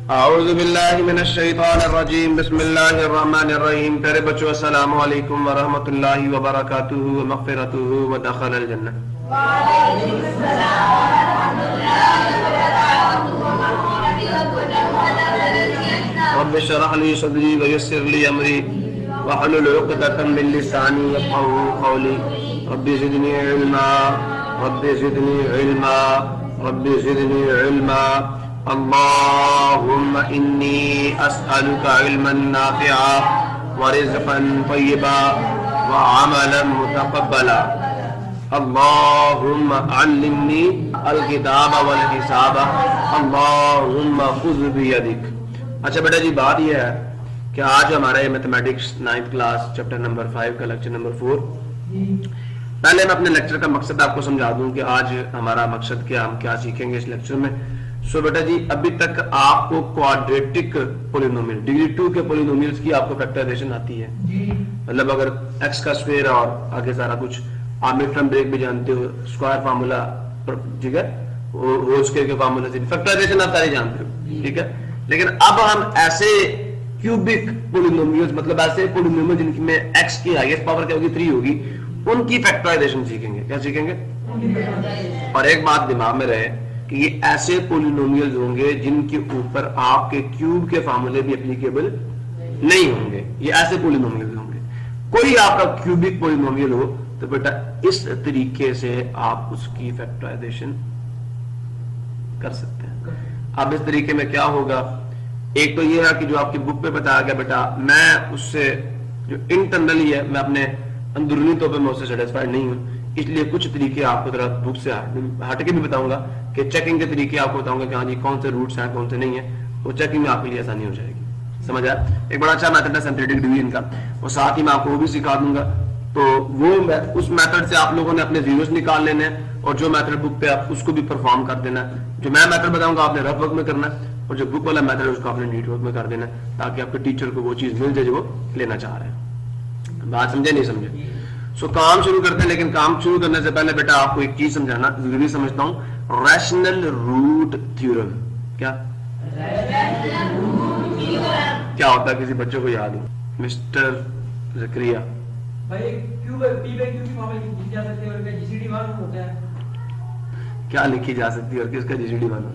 औज़ु बिल्लाहि मिनश शैतानिर रजीम बिस्मिल्लाहिर रहमानिर रहीम। प्यारे बच्चों, अस्सलामु अलैकुम व रहमतुल्लाहि व बरकातुहू व मग़फ़िरतुहू व दख़लल जन्नह। व अलैकुम अस्सलाम व रहमतुल्लाहि व बरकातुहू व मग़फ़िरतुहू व दख़लल जन्नह। रब्बि इश्रह ली सदरी व यस्सिर ली अमरी वहलुल उक़दतम मिन लिसानी यफ़क़हू क़ौली। Rabbi ज़िदनी इल्मा rabbi ज़िदनी इल्मा rabbi ज़िदनी इल्मा। अल्लाहुम्मा इन्नी अस्अलुका इल्मन नाफ़िआ व रिज़्क़न तय्यबा व अमलन मुतक़ब्बला। अल्लाहुम्मा अल्लिमनी अल-किताब वल हिसाब अल्लाहुम्मा ख़ुज़ बियदिक। अच्छा बेटा जी, बात यह है कि आज हमारा ये mathematics 9th class chapter number 5 का लेक्चर नंबर 4। पहले मैं अपने लेक्चर का मकसद आपको समझा दूं कि आज हमारा मकसद क्या, हम क्या सीखेंगे इस लेक्चर में। सो बेटा जी, अभी तक आपको क्वाड्रेटिक पोलिनोमियल डिग्री 2 के पोलिनोमियल्स की आपको फैक्टराइजेशन आती है। मतलब अगर x का स्क्वायर और आगे सारा कुछ आप मिड टर्म ब्रेक भी जानते हो, स्क्वायर फार्मूला, ठीक है, होल स्क्वायर के फार्मूला से फैक्टराइजेशन आप सारे जानते हो, ठीक है। लेकिन अब हम ऐसे क्यूबिक पोलिनोमियल्स, मतलब ऐसे पोलिनोमियल जिनमें x की हाईएस्ट पावर क्या होगी, 3 होगी, उनकी फैक्टराइजेशन सीखेंगे। क्या सीखेंगे? और एक बात दिमाग में रहे कि ये ऐसे पोलिनोमियल्स होंगे जिनके ऊपर आपके क्यूब के फार्मूले भी एप्लीकेबल नहीं होंगे। ये ऐसे पोलिनोमियल्स होंगे। कोई आपका क्यूबिक पोलिनोमियल हो तो बेटा इस तरीके से आप उसकी फैक्टराइजेशन कर सकते हैं। अब इस तरीके में क्या होगा, एक तो ये है कि जो आपकी बुक पे बताया गया बेटा, मैं उससे जो इंटरनली है, मैं अपने अंदरूनी तौर पे मैं उससे सेटिस्फाइड नहीं हूं, इसलिए कुछ तरीके आपको जरा बुक से हट के भी बताऊंगा कि चेकिंग के तरीके आपको बताऊंगा कि हाँ जी कौन से रूट्स हैं कौन से नहीं है, वो चेकिंग में आपके लिए आसानी हो जाएगी। समझ आया? एक बड़ा अच्छा मेथड है सिंथेटिक डिवीजन का, और साथ ही मैं आपको वो भी सिखा दूंगा। तो वो उस मेथड से आप लोगों ने अपने जीरोस निकाल लेने हैं, और जो मेथड बुक पे आप उसको भी परफॉर्म कर देना है। जो मैं मेथड बताऊंगा आपने रफ वर्क में करना है, और जो बुक वाला मेथड है उसको आपने नीट वर्क में कर देना है, ताकि आपके टीचर को वो चीज मिल जाए जो वो लेना चाह रहे हैं। बात समझे नहीं समझे? सो काम शुरू करते हैं, लेकिन काम शुरू करने से पहले बेटा आपको एक चीज समझाना जरूरी समझता हूं, रैशनल रूट थ्योरम। क्या क्या होता है, किसी बच्चों को याद हो? मिस्टर ज़करिया भाई, क्यूब p बाय q की फॉर्मूला लिखी जा सकती है और इसका जीसीडी 1 होता है। क्या लिखी जा सकती है और किसका जीसीडी 1 होता है?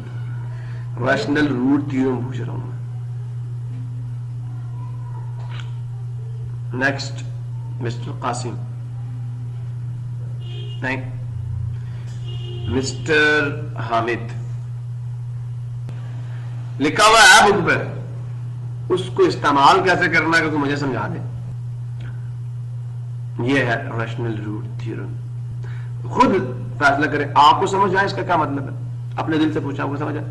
रैशनल रूट थ्योरम पूछ रहा हूं मैं। नेक्स्ट मिस्टर कासिम, नहीं, मिस्टर हामिद। लिखा हुआ है बुक पे, उसको इस्तेमाल कैसे करना है क्योंकि मुझे समझा दे। ये है रैशनल रूट थ्योरम। खुद फैसला करें, आपको समझ आए इसका क्या मतलब है, अपने दिल से पूछा, आपको समझ आए?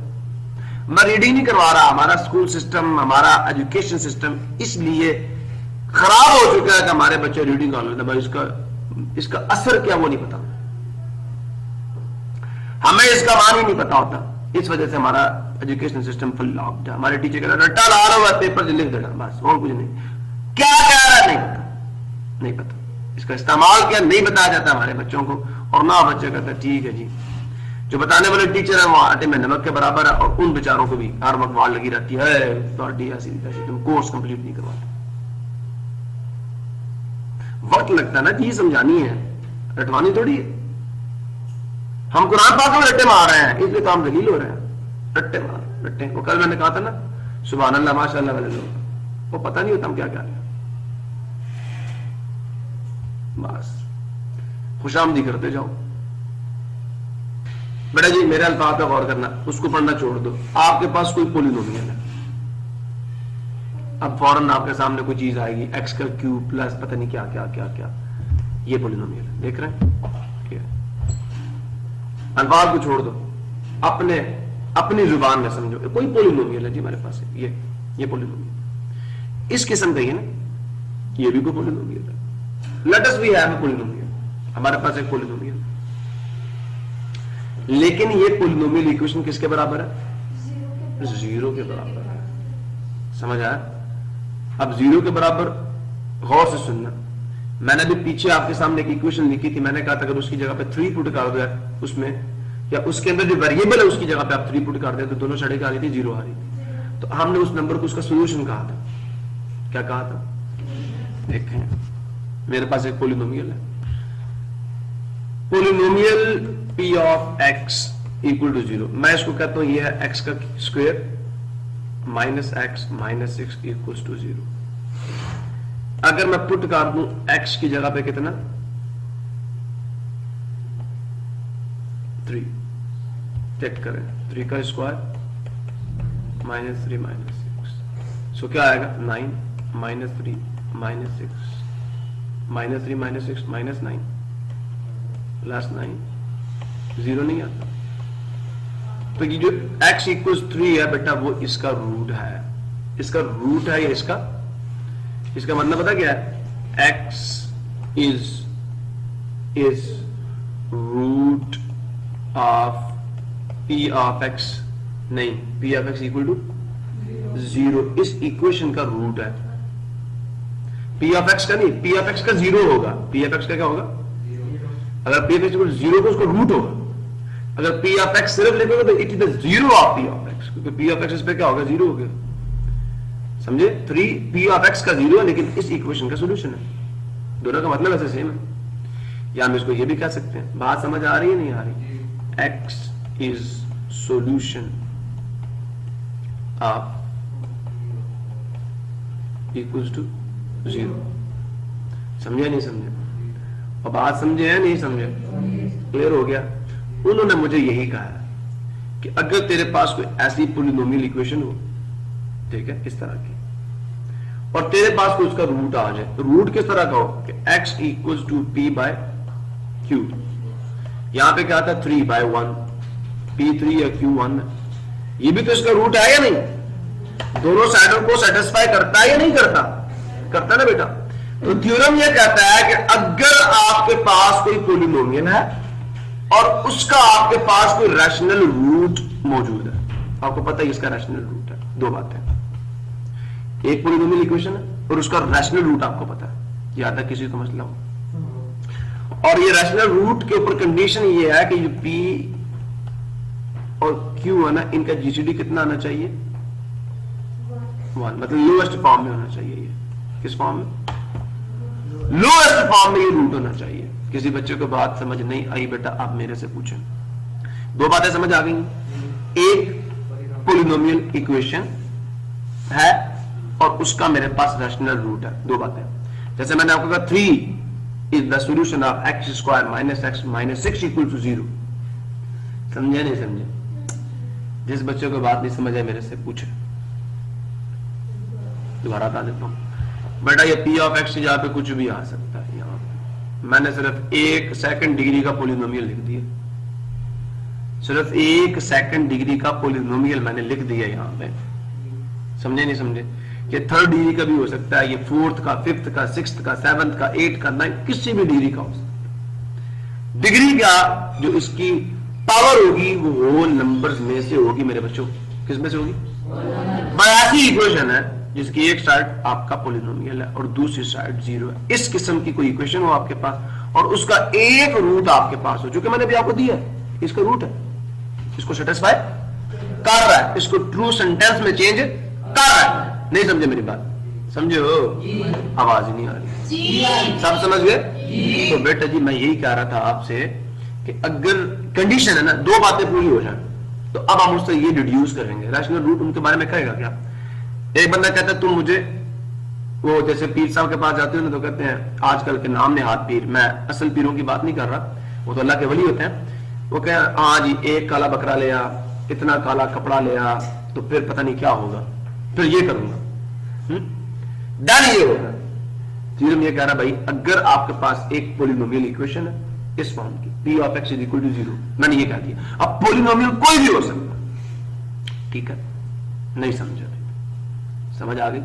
मैं रीडिंग नहीं करवा रहा। हमारा स्कूल सिस्टम, हमारा एजुकेशन सिस्टम इसलिए खराब हो चुका है कि हमारे बच्चे रीडिंग कर लेते हैं, इसका असर क्या वो नहीं पता, हमें इसका मान ही नहीं पता होता। इस वजह से हमारा एजुकेशन सिस्टम फुल लॉक्ड है। हमारे टीचर कहते हैं रट्टा ला रहा हुआ पेपर से लिख देना, बस और कुछ नहीं। क्या कह रहा है नहीं पता, नहीं पता। इसका इस्तेमाल क्या नहीं बताया जाता हमारे बच्चों को, और ना बच्चे कहते हैं ठीक है जी, जो बताने वाले टीचर है वो आटे में नमक के बराबर है, और उन बेचारों को भी हर वक्त वाल लगी रहती है, ऐसी तुम कोर्स कंप्लीट नहीं करवाते। वक्त लगता है ना चीज समझानी है, रटवानी थोड़ी है। हम कुरान पाक में रट्टे मार रहे हैं, इसलिए तो हम दलील हो रहे हैं। रट्टे मार रट्टे, वो कल मैंने कहा था ना, सुभान अल्लाह माशाअल्लाह वाले लोग, वो पता नहीं होता हम क्या क्या है, बस खुशामदी करते जाओ। बेटा जी मेरे अल्फाज पे गौर करना, उसको पढ़ना छोड़ दो। आपके पास कोई पोलिनोमियल है, अब फौरन आपके सामने कोई चीज आएगी, एक्स का क्यूब प्लस पता नहीं क्या क्या क्या क्या, ये पोलिनोमियल है, देख रहे हैं? अल्फाज को छोड़ दो, अपनी जुबान में समझो। कोई पोलिनोमियल है जी हमारे पास, ये पोलिनोमियल इस किस्म का ही है ना, ये भी कोई पोलिनोमियल है। Let us we have a polynomial, हमारे पास एक पोलिनोमियल, लेकिन ये पोलिनोमियल इक्वेशन किसके बराबर है? 0 के बराबर है। समझ आया? अब 0 के बराबर गौर से सुनना, मैंने भी पीछे आपके सामने एक इक्वेशन लिखी थी, मैंने कहा था अगर उसकी जगह पे 3 पुट कर दो उसमें, या उसके अंदर जो वेरिएबल है उसकी जगह पे आप 3 पुट कर दे तो दोनों साइड आ रही थी 0 आ रही थी। तो हमने उस नंबर को उसका सोल्यूशन कहा था। क्या कहा था? देखें, मेरे पास एक पोलिनोमियल है, polynomial p of x equal to 0। मैं इसको कहता हूं ये है x का square minus x minus 6 equal to 0। अगर मैं पुट कर दूं x की जगह पे कितना 3, चेक करें, 3 का स्क्वायर माइनस 3 माइनस 6, सो क्या आएगा 9 minus 3 minus 6 minus 3 minus 6 minus 9 plus 9, 0 नहीं आता। तो ये जो x इक्वल 3 है बेटा वो इसका रूट है, इसका रूट है या इसका मतलब पता क्या है? x is root of p of x, नहीं, p of x equal to 0 इस इक्वेशन का रूट है। p ऑफ x का नहीं, p ऑफ x का 0 होगा। p ऑफ x का क्या होगा? अगर p ऑफ x इक्वल 0 को उसको रूट होगा। अगर p ऑफ x सिर्फ लिखोगे तो it is the 0 of p of x, क्योंकि p ऑफ x इस पे क्या होगा? 0 हो गया। समझे? 3 p ऑफ x का 0 है, लेकिन इस इक्वेशन का सॉल्यूशन है। दोनों का मतलब ऐसे सेम है। या हम इसको ये भी कह सकते हैं, बात समझ आ रही है नहीं आ रही? x is solution of equals to 0। समझे नहीं समझे? और बात समझे है नहीं समझे? क्लियर हो गया? उन्होंने मुझे यही कहा कि अगर तेरे पास कोई ऐसी पोलिनोमियल इक्वेशन हो, ठीक है, इस तरह की, और तेरे पास कोई उसका रूट आ जाए, तो रूट किस तरह का हो कि x equals to p by q। यहां पे क्या था? 3 बाय 1, p3 या q1, ये भी तो इसका रूट है या नहीं? दोनों साइडों को सेटिस्फाई करता है या नहीं करता? करता ना बेटा। तो थ्योरम ये कहता है कि अगर आपके पास कोई पोलिनोमियल है और उसका आपके पास कोई रैशनल रूट मौजूद है, आपको पता है इसका रैशनल रूट है, दो बातें, एक पोलिनोमियल इक्वेशन है और उसका रैशनल रूट आपको पता है, याद है किसी को मसला हो, और ये रैशनल रूट के ऊपर कंडीशन ये है कि ये p और q है ना, इनका जीसीडी कितना आना चाहिए? 1, मतलब लोएस्ट फॉर्म में होना चाहिए। ये किस फॉर्म में? लोएस्ट फॉर्म में ये रूट होना चाहिए। किसी बच्चे को बात समझ नहीं आई बेटा, आप मेरे से पूछें। दो बातें समझ आ गई, एक पोलिनोमियल इक्वेशन है और उसका मेरे पास रैशनल रूट है, दो बातें। जैसे मैंने आपको कहा 3 is the solution of x square minus x minus 6 equal to 0। समझे नहीं समझे? जिस बच्चे को बात नहीं समझ आए मेरे से पूछे, दोबारा बता देता हूं बेटा। ये p ऑफ x जहां पे कुछ भी आ सकता है, यहां पे मैंने सिर्फ 1 सेकंड डिग्री का पोलिनोमियल लिख दिया, सिर्फ 1 सेकंड डिग्री का पोलिनोमियल मैंने लिख दिया यहां पे। समझे नहीं समझे? ये 3rd डिग्री का भी हो सकता है, ये 4th का, 5th का, 6th का, 7th का, 8th का, 9th, किसी भी डिग्री का हो सकता है। डिग्री का जो इसकी पावर होगी वो होल नंबर्स में से होगी मेरे बच्चों। किस में से होगी? 82 इक्वेशन है जिसकी एक साइड आपका पोलिनोमियल है और दूसरी साइड 0 है। इस किस्म की कोई इक्वेशन हो आपके पास और उसका एक रूट आपके पास हो, जो कि मैंने भी आपको दिया है, इसका रूट है, इसको सेटिस्फाई कर रहा है, इसको ट्रू सेंटेंस में चेंज कर रहा है। नहीं समझे मेरी बात? समझे हो? आवाज ही नहीं आ रही, सब समझ गए? तो बेटा जी मैं यही कह रहा था आपसे कि अगर कंडीशन है ना, दो बातें पूरी हो जाए तो अब हम उससे ये डिड्यूस करेंगे। रैशनल रूट उनके बारे में कहेगा क्या? एक बंदा कहता है तुम मुझे, वो जैसे पीर साहब के पास जाते हो ना तो कहते हैं आजकल के नाम ने हाथ पीर, मैं असल पीरों की बात नहीं कर रहा, वो तो अल्लाह के वली होते हैं। वो कह हाँ जी, एक काला बकरा ले आ, इतना काला कपड़ा ले आ, तो फिर पता नहीं क्या होगा, फिर ये करूंगा, डन ये होगा। थ्योरम ये कह रहा भाई अगर आपके पास एक पोलिनोमियल इक्वेशन है इस फॉर्म की, p of x equal to 0, मैंने ये कह दिया। अब पोलिनोमियल कोई भी हो सकता, ठीक है? नहीं समझा? समझ आ गई?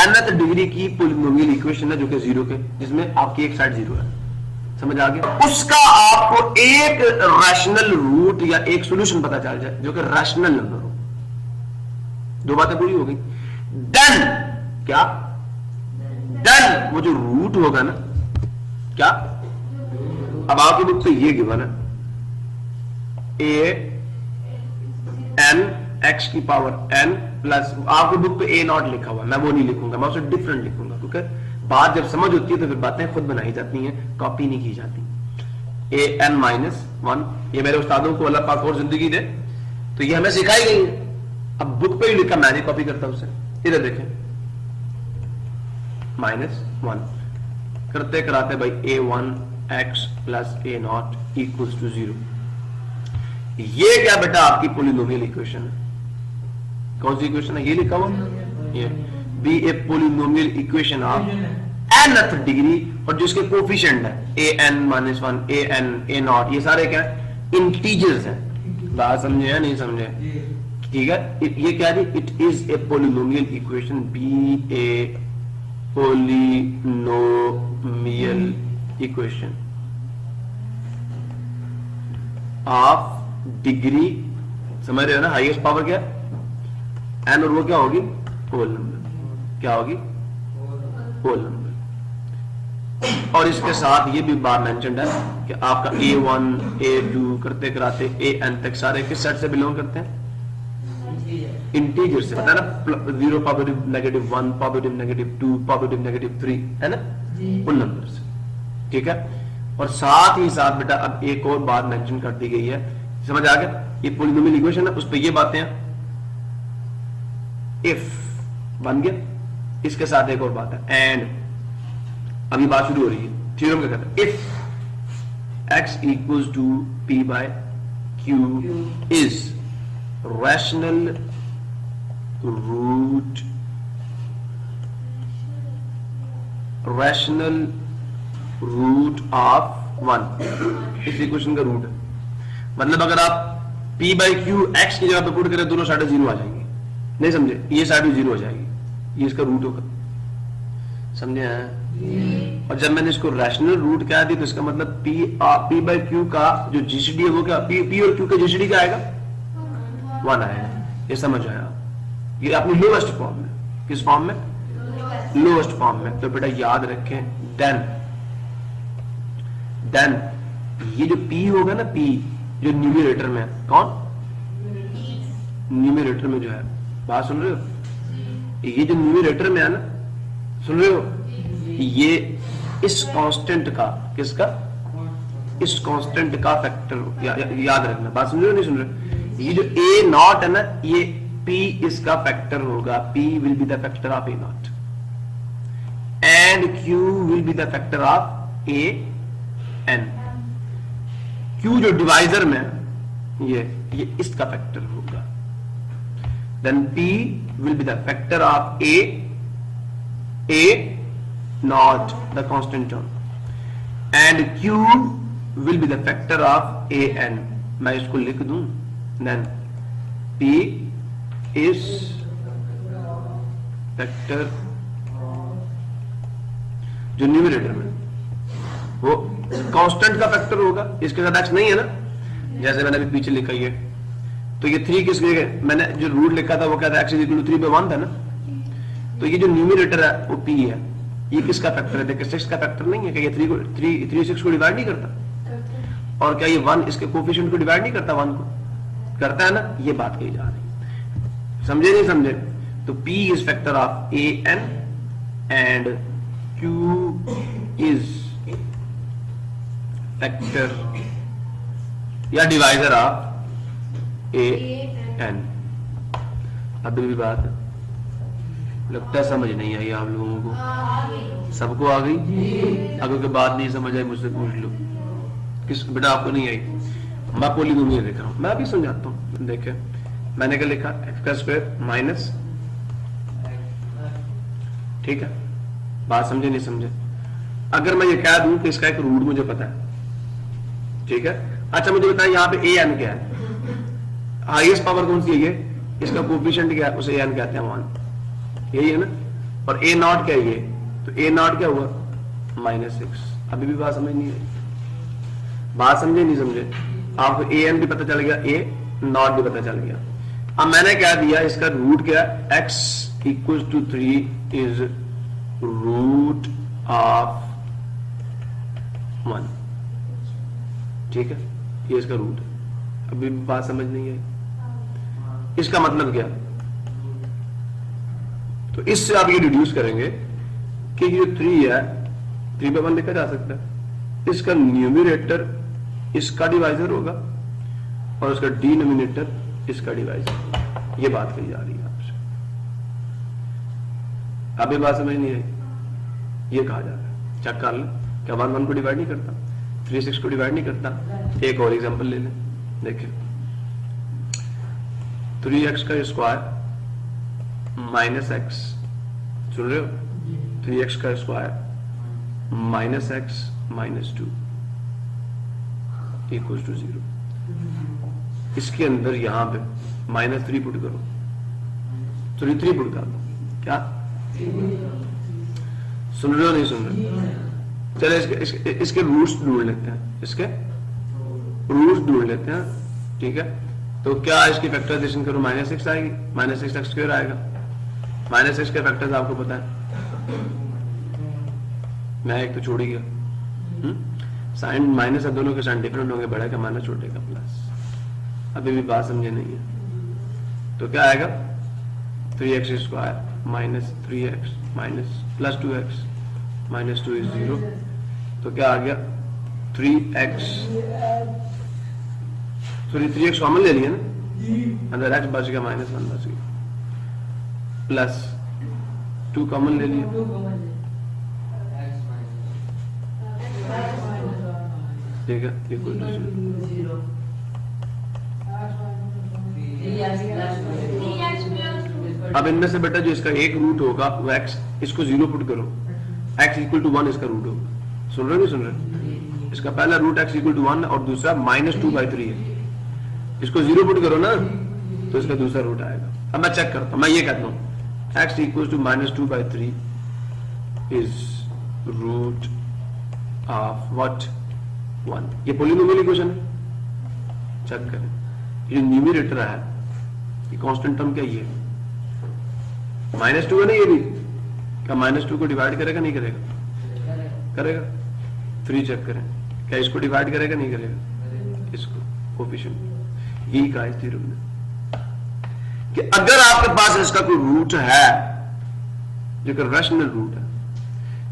nth डिग्री की पोलिनोमियल इक्वेशन है जो कि 0 के, जिसमें आपकी एक साइड 0 है। समझ आ गया? उसका आपको एक रैशनल रूट या एक सॉल्यूशन पता चल जाए जो कि रैशनल नंबर हो। दो बातें पूरी हो गई। देन क्या? देन वो जो रूट होगा ना, क्या? अब आपकी बुक पे ये गिवन है, a n x की पावर n प्लस, आपको बुक पे a नॉट लिखा हुआ, मैं वो नहीं लिखूंगा, मैं उसे डिफरेंट लिखूंगा, क्योंकि बात जब समझ होती है तो फिर बातें खुद बनाई जाती हैं, कॉपी नहीं की जाती। an माइनस 1, ये मेरे उस्तादों को अल्लाह पाक और जिंदगी दे, तो ये हमें सिखाई गई है। अब बुक पे ही लिखा, मैं नहीं कॉपी करता उसे। इधर देखें, -1 करते कराते भाई a1 x plus a not equals to 0। ये क्या बेटा आपकी पोलिनोमियल इक्वेशन है। कौन सी इक्वेशन है? ये लिखा हुआ, ये be a polynomial equation of nth degree, और जिसके कोफिशिएंट है an -1 an a नॉट, ये सारे क्या इंटीजर्स हैं। बात समझे या नहीं समझे? ठीक है, ये क्या है? It is a polynomial equation, be a polynomial equation of degree, समझ रहे हो ना? हाईएस्ट पावर क्या है? एन, और वो क्या होगी? Whole number. क्या होगी? Whole number. और इसके साथ ये भी बात मेंशन्ड है कि आपका a1 a2 करते कराते an तक सारे किस सेट से बिलोंग करते हैं? इंटीजर से। पता है ना, 0 positive negative 1 positive negative 2 positive negative 3, है ना, उन नंबर से। ठीक है, और साथ ही साथ बेटा अब एक और बात मेंशन कर दी गई है, समझ आ गया? ये पॉलिनोमियल इक्वेशन है, उस पर ये बातें हैं। इफ बन गया, इसके साथ एक और बात है एंड, अभी बात शुरू हो रही है। थ्योरम क्या कहता है? If x equals to p by q is rational root of 1, इस इक्वेशन का रूट है। मतलब अगर आप p बाई क्यू एक्स की जगह पे पुट करें, दोनों साइड 0 आ जाएंगी। नहीं समझे? ये साइड भी 0 हो जाएगी, ये इसका रूट होगा। समझे? और जब मैंने इसको रैशनल रूट कह दी तो इसका मतलब p बाई क्यू का जो जीसीडी है वो क्या, p और q का जीसीडी क्या आएगा? 1 आएगा। ये समझ आया? ये अपनी लोएस्ट फॉर्म में। किस फॉर्म में? लोएस्ट फॉर्म में। तो बेटा याद रखें, देन ये जो p होगा ना, p जो न्यूमरेटर में है, कौन? न्यूमरेटर में जो है, बात सुन रहे हो? ये जो न्यूमरेटर में है ना, सुन रहे हो? ये इस कांस्टेंट का, किसका? इस कांस्टेंट का फैक्टर याद रखना। बात सुन रहे हो नहीं सुन रहे? ये जो a नॉट है ना, ये p इसका फैक्टर होगा। p will be the factor of a not and q will be the factor of a n। q जो डिवाइजर में ये इसका फैक्टर होगा। Then p will be the factor of a not the constant term, and q will be the factor of a n। मैं इसको लिख दूं, then p is factor जो न्यूमरेटर में वो कांस्टेंट का फैक्टर होगा, इसके साथ x नहीं है ना, जैसे मैंने अभी पीछे लिखा है। तो ये 3 किस जगह, मैंने जो रूट लिखा था वो क्या था? x = 3/1 था ना। तो ये जो न्यूमरेटर है वो p है। ये किसका फैक्टर है? देखिए 6 का फैक्टर नहीं है क्या? ये 3 6 को डिवाइड नहीं करता। और क्या ये 1 इसके कोफिशिएंट को डिवाइड नहीं करता? 1 को करता है ना। ये बात कही जा रही, समझे नहीं समझे? तो p is factor of a n and q is factor या डिवाइजर ऑफ a n। अभी भी बात है, लगता है समझ नहीं आई आप लोगों को। सबको आ गई? अगर कोई बात नहीं समझ आई मुझसे पूछ लो। किस बेटा आपको नहीं आई? मैं पॉलिनोमियल लिख रहा हूं, मैं अभी समझाता हूं। देखे मैंने क्या लिखा? x का स्क्वायर माइनस, ठीक है, बात समझे नहीं समझे? अगर मैं ये कह दूं कि इसका एक रूट मुझे पता है, ठीक है, अच्छा मुझे बताया यहाँ पे a n क्या है? हाईएस्ट पावर कौन सी है? इसका कोफिशिएंट क्या है? उसे a n कहते हैं 1, यही है ना। और a नॉट क्या है? ये तो a नॉट क्या हुआ? -6। अभी भी बात समझ नहीं आई? बात समझे नहीं समझे? आपको a n भी पता चल गया, a नॉट भी पता चल गया। अब मैंने क्या दिया? इसका रूट क्या है? x = 3 इज रूट ऑफ 1, ठीक है, ये इसका रूट है। अभी बात समझ नहीं आई? इसका मतलब क्या? तो इससे आप ये डिड्यूस करेंगे कि ये 3 है, 3/1 लिखा जा सकता है, इसका न्यूमरेटर इसका डिवाइजर होगा और उसका डिनोमिनेटर इसका डिवाइजर। ये बात कही जा रही है आपसे। अब ये बात समझ नहीं आई, ये कहा जा रहा है। चेक कर ले, क्या 1 1 को डिवाइड नहीं करता, 3 6 को डिवाइड नहीं करता। एक और एग्जांपल ले लें, देखिए 3x का स्क्वायर माइनस एक्स, सुन रहे हो, 3x का square minus x minus 2 equal to 0। इसके अंदर यहां पे -3 पुट करो, 3 पुट कर दो, क्या सुन रहे हो नहीं सुन रहे? चले इसके रूट्स ढूंढ लेते हैं, इसके रूट्स ढूंढ लेते हैं, ठीक है। तो क्या इसकी फैक्टराइजेशन करो, -6 आएगी, -6x स्क्वायर आएगा। -6 के फैक्टर्स आपको पता है, मैं एक तो छोड़ ही गया। साइन माइनस है, दोनों के साइन डिफरेंट होंगे, बड़ा का माइनस, छोटे का प्लस। अभी भी बात समझे नहीं है। तो क्या आएगा, 3x square minus 3x minus plus 2x minus 2 is 0। तो क्या आ गया, 3x, सॉरी 3x कॉमन ले लिया ना, अंदर x बच गया, -1 बच गया, प्लस 2 कॉमन ले लिया, ठीक है, इक्वल टू 0। अब इनमें से बेटा जो इसका एक रूट होगा वो x, इसको 0 पुट करो, x इक्वल टू 1 इसका रूट होगा। सुन रहे हो नहीं सुन रहे? इसका पहला रूट x इक्वल टू 1 और दूसरा -2/3 है। इसको 0 पुट करो ना, तो इसका दूसरा रूट आएगा। अब मैं चेक करता हूं, मैं ये कहता हूं x equal to -2/3 is root of what, 1। ये पॉलिनोमियल इक्वेशन है, चेक करें। ये न्यूमरेटर है, ये कांस्टेंट टर्म क्या, ये -2 है ना, ये भी क्या -2 को डिवाइड करेगा नहीं करेगा? करेगा। 3 चेक करें, क्या इसको डिवाइड करेगा नहीं करेगा? इसको कोफिशिएंट। यही कहा इस थ्योरम ने कि अगर आपके पास इसका कोई रूट है जो कि रैशनल रूट है,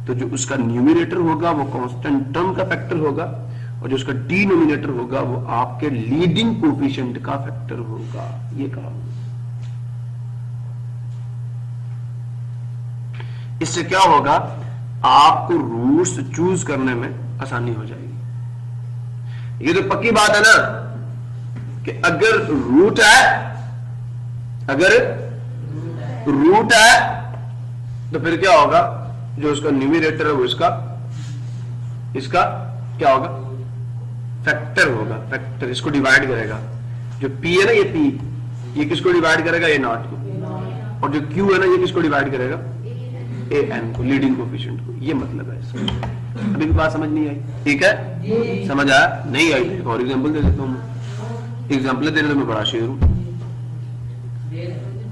तो जो उसका न्यूमरेटर होगा वो कांस्टेंट टर्म का फैक्टर होगा, और जो उसका डिनोमिनेटर होगा वो आपके लीडिंग कोफिशिएंट का फैक्टर होगा। ये कहा। इससे क्या होगा, आपको रूट्स चूज करने में आसानी हो जाएगी। ये तो पक्की बात है ना कि अगर रूट है, अगर रूट है तो फिर क्या होगा, जो उसका न्यूमरेटर है वो इसका क्या होगा, फैक्टर होगा। फैक्टर इसको डिवाइड करेगा। जो p है ना, ये p, ये किसको डिवाइड करेगा, a नॉट को, और जो q है ना, ये किसको डिवाइड करेगा, a n को, लीडिंग कोफिशिएंट को। ये मतलब है इसका। अभी भी बात समझ नहीं आई? ठीक है, समझ आया? नहीं आई? एक और एग्जांपल दे देता हूं। एग्जांपल देने तो मैं बड़ा शेर हूं,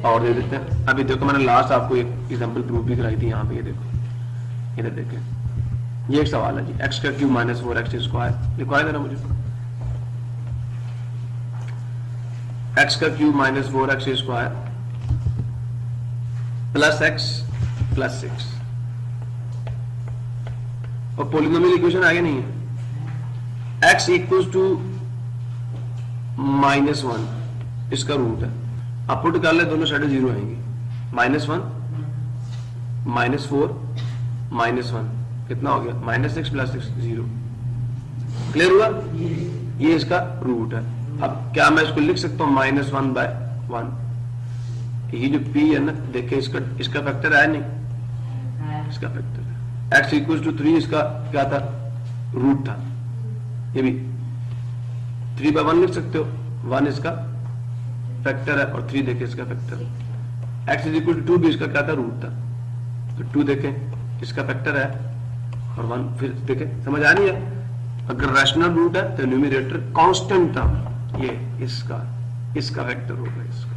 और दे देते हैं। अभी देखो, मैंने लास्ट आपको एक एग्जांपल प्रूफ भी कराई थी। यहाँ पे ये देखो, इधर देखें, ये एक सवाल है जी, x का क्यूब -4x स्क्वायर लिखवाए देना मुझे। x का cube -4x square plus x plus 6, और पॉलिनोमियल इक्वेशन आगे नहीं है। x इक्वल्स टू -1 इसका रूट है। आप पुट कर ले, दोनों साइड 0 आएंगी। -1 -4 -1 कितना हो गया, -6 प्लस 6 0। क्लियर हुआ? ये इसका रूट है। अब क्या मैं इसको लिख सकता हूं -1/1? ये जो p है ना, देखिए इसका फैक्टर है नहीं, इसका फैक्टर है। x इक्वल टू 3 इसका क्या था, रूट था। ये भी 3/1 लिख सकते हो, 1 इसका फैक्टर है और 3 देखे इसका factor. x is equal to 2 भी इसका क्या था, रूट था। तो 2 देखें इसका फैक्टर है और 1 फिर देखें। समझ आ रही है? अगर रैशनल रूट है तो न्यूमरेटर कांस्टेंट टर्म, ये इसका फैक्टर होगा। इसका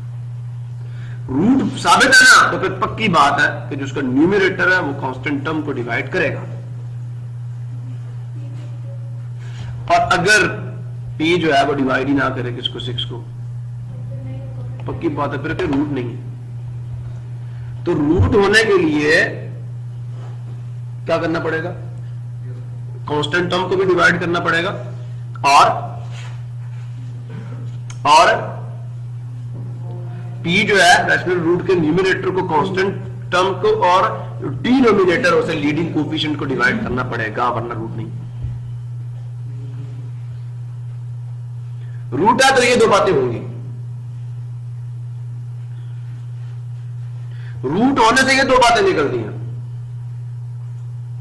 रूट साबित है ना, तो फिर पक्की बात है कि जो उसका न्यूमरेटर है वो कांस्टेंट टर्म को डिवाइड करेगा। और अगर p जो है वो डिवाइड ही ना करे किसको, 6 को, पक्की बात है, फिर के रूट नहीं है। तो रूट होने के लिए क्या करना पड़ेगा, कांस्टेंट टर्म को भी डिवाइड करना पड़ेगा और p जो है रैशनल रूट के न्यूमरेटर को कांस्टेंट टर्म को और डिनोमिनेटर उसे लीडिंग कोफिशिएंट को डिवाइड करना पड़ेगा, वरना रूट नहीं। रूट है तो ये दो बातें होंगी, रूट होने से ये दो बातें निकलती हैं।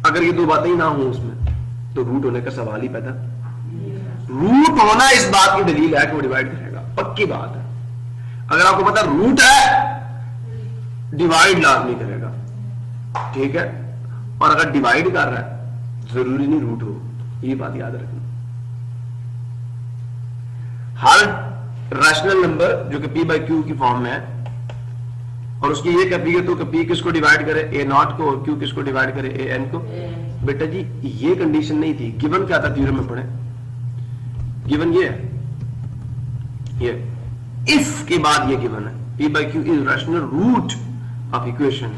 अगर ये दो बातें ही ना हो उसमें तो रूट होने का सवाल ही पैदा। रूट होना इस बात की दलील है कि वो डिवाइड करेगा, पक्की बात है। अगर आपको पता रूट है डिवाइड लाजमी करेगा, ठीक है। और अगर डिवाइड कर रहा है जरूरी नहीं रूट हो, ये बात याद रखना। हर रैशनल नंबर जो कि p बाई क्यू की फॉर्म में है और उसकी ये कैपिटल तो p किसको डिवाइड करे, a नॉट को, और q किसको डिवाइड करे, a n को। बेटा जी ये कंडीशन नहीं थी, गिवन क्या था थ्योरम में पढ़े, गिवन ये है, ये इफ के बाद ये गिवन है p by q is rational root of equation.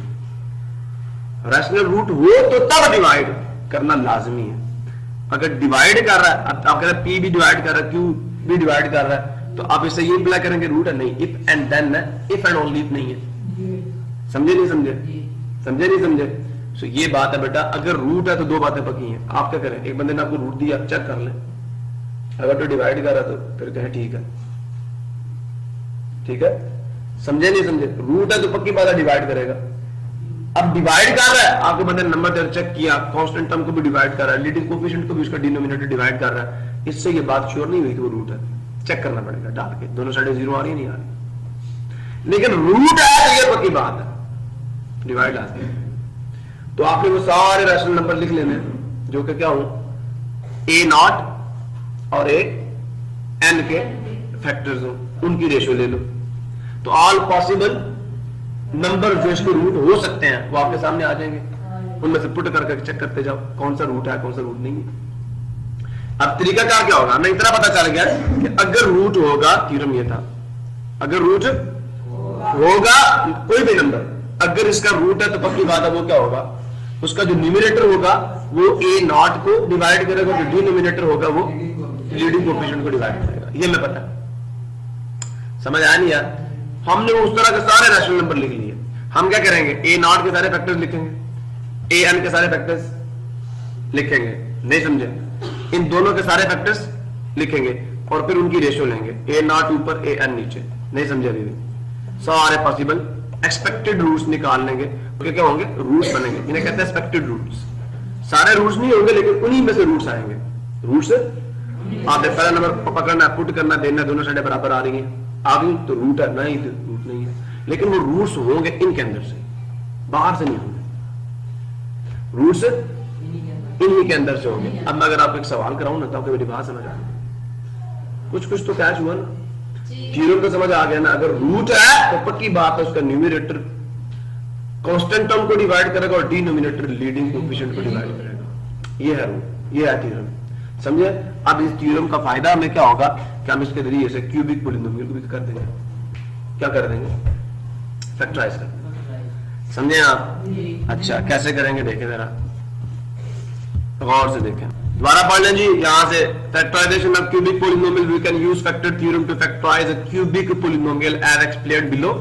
Rational root हो तो तब डिवाइड करना लाजमी है। अगर डिवाइड कर रहा है, आप कह रहे हैं p भी डिवाइड कर रहा है, q भी डिवाइड कर रहा है, तो आप इसे ये अप्लाई करेंगे रूट है, नहीं, इफ एंड देन है, इफ एंड ओनली इफ नहीं है। समझे नहीं समझे, समझे नहीं समझे। सो ये बात है बेटा, अगर रूट है तो दो बातें पकी हैं। आप क्या करें, एक बंदे ने आपको रूट दिया, चेक कर ले, अगर तो डिवाइड कर रहा तो फिर कहें ठीक है, ठीक है। समझे नहीं समझे, रूट है तो पक्की बात है डिवाइड करेगा। अब डिवाइड कर रहा है, आपके बंदे ने नंबर चेक किया, कांस्टेंट टर्म को भी डिवाइड कर रहा है, लीडिंग कोफिशिएंट को भी उसका डिनोमिनेटर डिवाइड कर रहा है, इससे ये बात श्योर नहीं हुई कि वो रूट है। चेक करना पड़ेगा डाल के, दोनों साइडें जीरो आ रही नहीं आ रही, लेकिन रूट है तो ये पक्की बात है डिवाइड आती है। तो आपने वो सारे रैशनल नंबर लिख लेने जो कि क्या हो, a नॉट और a n के फैक्टर्स हो, उनकी रेशियो ले लो। तो ऑल पॉसिबल नंबर जो इसके रूट हो सकते हैं वो आपके सामने आ जाएंगे, उनमें से पुट करके चेक करते जाओ कौन सा रूट है कौन सा रूट नहीं है। अब तरीका क्या होगा, हमें इतना पता चल गया कि अगर रूट होगा, थ्योरम ये था, अगर रूट होगा कोई भी नंबर, अगर इसका रूट है तो पक्की बात है वो क्या होगा, उसका जो न्यूमरेटर होगा वो a नॉट को डिवाइड करेगा, जो डिनोमिनेटर होगा वो लीडिंग कोफिशिएंट को डिवाइड करेगा। ये मैं पता समझ आया नहीं यार। हमने उस तरह के सारे रैशनल नंबर लिख लिए, हम क्या करेंगे, a नॉट के सारे फैक्टर्स लिखेंगे, a n के सारे फैक्टर्स लिखेंगे, नहीं समझे, इन दोनों के सारे फैक्टर्स लिखेंगे और फिर उनकी रेशियो लेंगे, a नॉट ऊपर a n नीचे, नहीं समझे अभी भी। सारे पॉसिबल एक्सपेक्टेड रूट्स निकाल लेंगे, तो क्या होंगे, रूट्स बनेंगे, इन्हें कहते हैं एक्सपेक्टेड रूट्स। सारे रूट्स नहीं होंगे लेकिन उन्हीं में से रूट्स आएंगे। रूट्स आपने पहला नंबर पकड़ना, पुट करना, देना, दोनों साइडें बराबर आ रही हैं, आ गई तो रूट है, नहीं तो रूट नहीं है, लेकिन वो रूट्स होंगे इनके अंदर से, बाहर से नहीं होंगे, रूट्स इन्हीं के अंदर से होंगे। अब मैं अगर आपको एक सवाल कराऊं ना तो आपको मेरी बात समझ आ गई, कुछ तो कैच हुआ ना, थ्योरम तो समझ आ गया ना। अगर रूट है तो पक्की बात है उसका न्यूमरेटर कांस्टेंट टर्म को डिवाइड करेगा और डिनोमिनेटर लीडिंग कोफिशिएंट को डिवाइड करेगा। ये है रूट, ये है थ्योरम, समझे। अब इस थ्योरम का फायदा हमें क्या होगा कि हम इसके जरिए से क्यूबिक पॉलिनोमियल को भी कर देंगे, क्या कर देंगे, फैक्टराइज कर देंगे, समझे आप। अच्छा कैसे करेंगे देखें जरा, गौर से देखें, दोबारा पढ़ लें जी यहां से। Factorization of cubic polynomial, we can use factor theorem to factorize a cubic polynomial as explained below.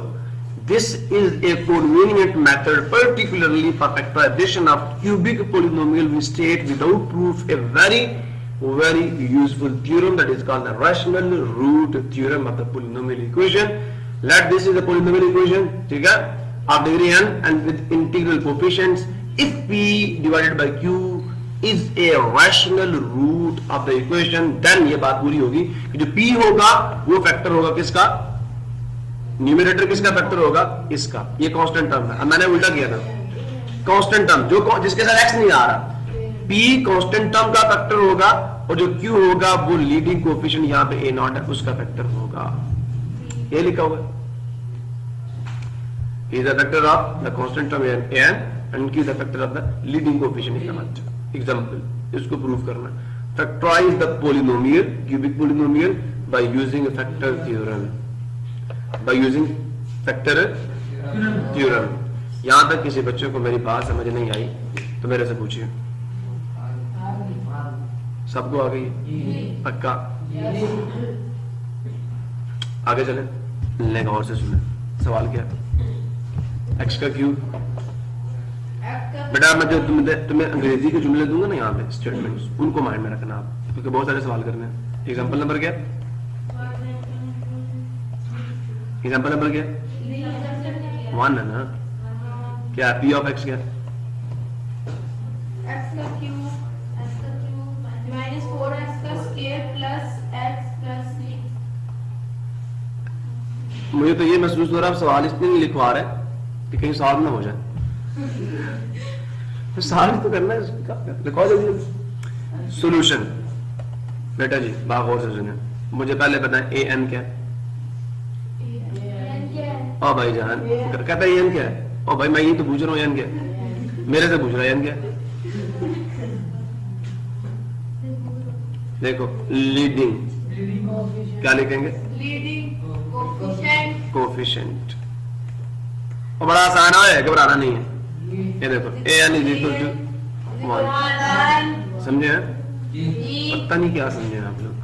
This is a convenient method, particularly for factorization of cubic polynomial. We state without proof a very useful theorem that is called the rational root theorem of the polynomial equation. Let this is a polynomial equation, ठीक है, of degree n and with integral coefficients. If p divided by q is a rational root of the equation, then ये बात पूरी होगी कि जो p होगा वो फैक्टर होगा किसका, न्यूमरेटर किसका फैक्टर होगा, इसका। ये कांस्टेंट टर्म है, मैंने उल्टा किया था, कांस्टेंट टर्म जो जिसके साथ x नहीं आ रहा, p कांस्टेंट टर्म का फैक्टर होगा और जो q होगा वो लीडिंग कोएफिशिएंट यहां पे a नॉट है उसका फैक्टर होगा। ये लिखा हुआ is the factor of the constant term n and q is the factor of the leading coefficient in the example. इसको प्रूव करना, factorize the polynomial, cubic polynomial by using a factor theorem. By using factor theorem. यहां तक किसी बच्चे को मेरी बात समझ नहीं आई तो मेरे से पूछिए। सबको आ गई? पक्का? आगे चले, लें गौर से सुने। सवाल क्या है? एक्स का क्यूब। बेटा मैं जो तुम्हें अंग्रेजी के जुमले दूंगा ना यहाँ पे स्टेटमेंट्स, उनको माइंड में रखना आप, क्योंकि बहुत सारे सवाल करने हैं। एग्जांपल नंबर क्या? एग्जांपल नंबर क्या? 1 है ना? क्या पी ऑफ एक्स क्या? x का क्यूब माइनस 4x का स्क्वायर प्लस x प्लस 6। मुझे तो ये महसूस हो रहा है आप सवाल इसलिए नहीं लिखवा रहे कि कहीं सॉल्व ना हो जाए। तो सॉल्व तो करना है, लिखवा जल्दी। सॉल्यूशन बेटा जी बात गौर से सुने, मुझे पहले बताएं ए एन क्या है? ओ भाई जान कहता है एन क्या है? ओ भाई मैं ये तो पूछ रहा हूँ एन क्या है, मेरे से पूछ रहा है एन क्या है? देखो लीडिंग क्या लिखेंगे? Leading coefficient. और बड़ा आसान है, घबराना नहीं है। ये देखो A N is equal to 1। समझे हैं? पता नहीं क्या समझे आप लोग।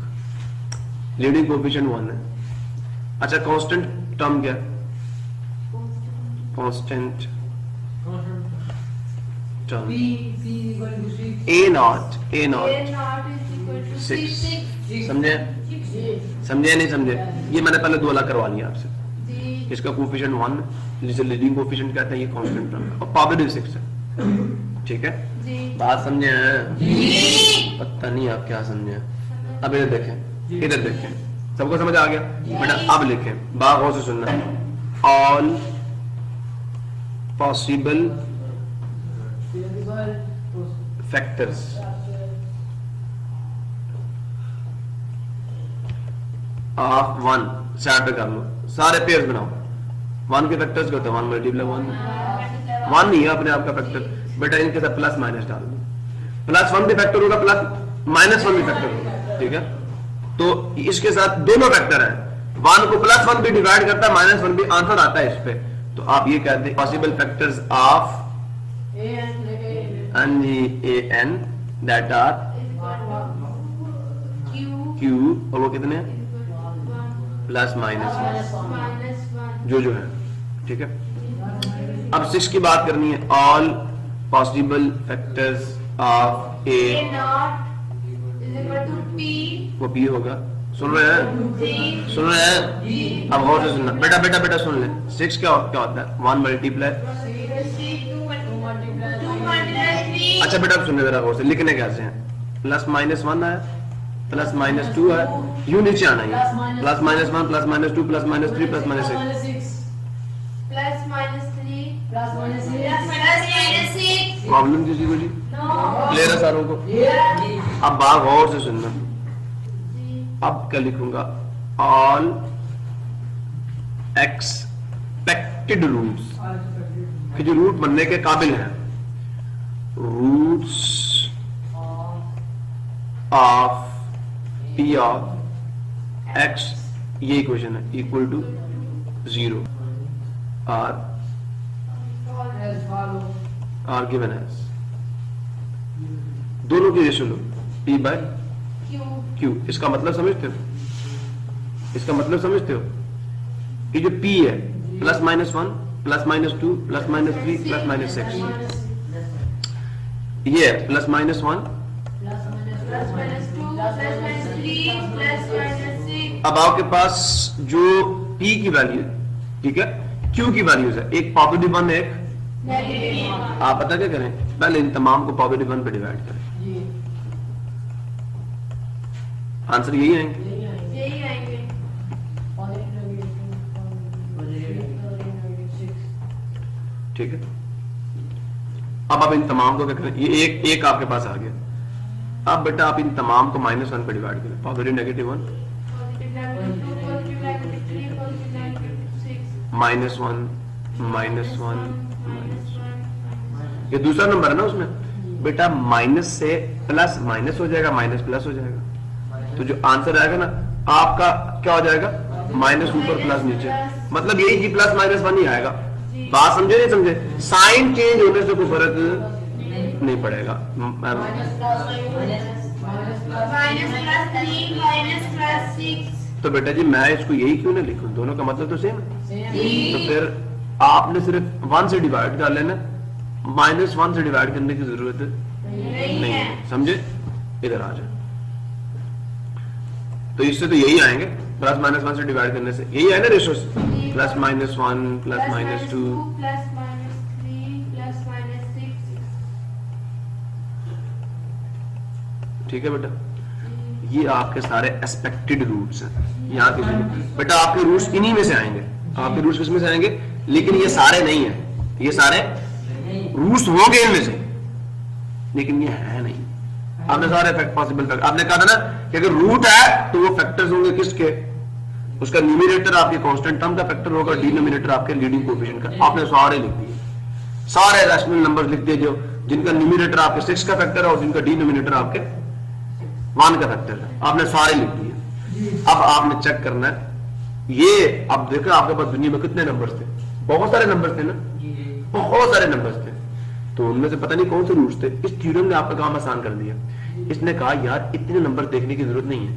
लीडिंग कोफिशिएंट 1 है। अच्छा कांस्टेंट टर्म क्या? Constant term A not 6। समझे? समझे नहीं समझे? ये मैंने पहले 2 अलग करवा लिया आपसे। इसका कोफिशिएंट 1 जिसे लीडिंग कोफिशिएंट कहते हैं, ये कांस्टेंट टर्म है और पॉजिटिव 6 है। ठीक है, बात समझे हैं? पता नहीं आप क्या समझे। अब इधर देखें, इधर देखें, सबको समझ आ गया बेटा? अब लिखें, बात गौर से सुनना। All possible factors of 1 side पे कर लो, सारे पेयर्स बनाओ। 1 के फैक्टर्स करते हैं 1 मल्टीप्लाई 1 नहीं है अपने आप का फैक्टर बेटा, इनके साथ प्लस माइनस डाल दो। प्लस 1 भी फैक्टर होगा, प्लस माइनस 1 भी फैक्टर होगा। ठीक है, तो इसके साथ दोनों फैक्टर है। 1 को प्लस 1 भी डिवाइड करता है, माइनस 1 भी आंसर आता है इस पे। तो आप ये कहते हैं possible factors of an that are q, और वो कितने हैं? प्लस माइनस जो है। ठीक है, अब 6 की बात करनी है। ऑल पॉसिबल फैक्टर्स ऑफ ए वो पी होगा। सुन रहे हैं? सुन रहे हैं? अब गौर से सुनना बेटा, बेटा बेटा सुन ले। 6 क्या होता है? 1 मल्टीप्लाई। अच्छा बेटा सुनने जरा गौर से, लिखने कैसे हैं? प्लस माइनस 1 है, प्लस माइनस 2 है, यूं नीचे आना है। Plus minus 1 plus minus 2 plus minus 3 plus minus 6 plus minus 3 plus minus 6। Problem किसी को जी? क्लियर है सारों को? अब बात गौर से सुनना। अब क्या लिखूंगा? ऑल एक्सपेक्टेड रूट्स कि जो रूट बनने के काबिल हैं, roots of p of x, ये इक्वेशन है, equal to 0 are given as. दोनों की रेशियो लो पी बाय क्यू। इसका मतलब समझते हो? इसका मतलब समझते हो? ये जो पी है plus minus 1 plus minus 2 plus minus 3 plus minus 6, ये है plus minus 1 plus minus 2 plus minus 3 plus minus 6। अब आपके पास जो पी की वैल्यू है, ठीक है, क्यू की वैल्यूज है, एक पॉजिटिव 1 एक नेगेटिव। आप पता क्या करें? पहले इन तमाम को पॉजिटिव 1 पे डिवाइड करें, आंसर यही आएंगे। यही आएंगे। ठीक है, अब आप इन तमाम को क्या करें? ये एक आपके पास आ गया। अब बेटा आप इन तमाम को माइनस 1 पे डिवाइड करें, पॉजिटिव नेगेटिव 1 माइनस 1 माइनस 1 ये दूसरा नंबर है ना, उसमें बेटा माइनस से प्लस माइनस हो जाएगा, माइनस प्लस हो जाएगा। तो जो आंसर आएगा ना, आपका क्या हो जाएगा, माइनस ऊपर प्लस नीचे, मतलब यही जी प्लस माइनस 1 ही आएगा। बात समझे नहीं समझे? साइन चेंज होने से कोई फर्क नहीं पड़ेगा। minus plus 3 minus plus 6 तो बेटा जी मैं इसको यही क्यों ना लिखूं, दोनों का मतलब तो सेम है। तो फिर आपने सिर्फ 1 से डिवाइड कर लेना, माइनस 1 से डिवाइड करने की जरूरत नहीं है, समझे? इधर आ जाए तो इससे तो यही आएंगे, प्लस माइनस 1 से डिवाइड करने से यही है ना ratio, plus minus 1 plus minus 2 plus minus 3 plus minus 6 ठीक है बेटा। ये आपके सारे एक्सपेक्टेड रूट्स हैं। यहाँ के बेटा आपके रूट्स इन्हीं में से आएंगे, आपके रूट्स किसमें से आएंगे, लेकिन ये सारे नहीं है, ये सारे रूट्स होंगे इनमें से, लेकिन ये है नहीं। आपने सारे पॉसिबल फैक्टर, आपने कहा था ना कि अगर रूट है तो वो फैक्टर्स होंगे किसके, उसका न्यूमरेटर आपके कांस्टेंट टर्म का फैक्टर होगा, डिनोमिनेटर आपके लीडिंग कोएफिशिएंट का। आपने सारे लिख दिए, सारे रैशनल नंबर्स लिख दिए जो जिनका न्यूमरेटर आपके 6 का फैक्टर है और जिनका डिनोमिनेटर आपके 1 का फैक्टर है, आपने सारे लिख दिए। अब आपने चेक करना है ये, अब देखो आपके पास दुनिया में कितने नंबर्स थे, बहुत सारे नंबर्स थे ना, बहुत सारे नंबर्स थे, तो उनमें से पता नहीं कौन से रूट्स थे। इस थ्योरम ने आपका काम आसान कर दिया। इसने कहा यार इतने नंबर देखने की जरूरत नहीं है,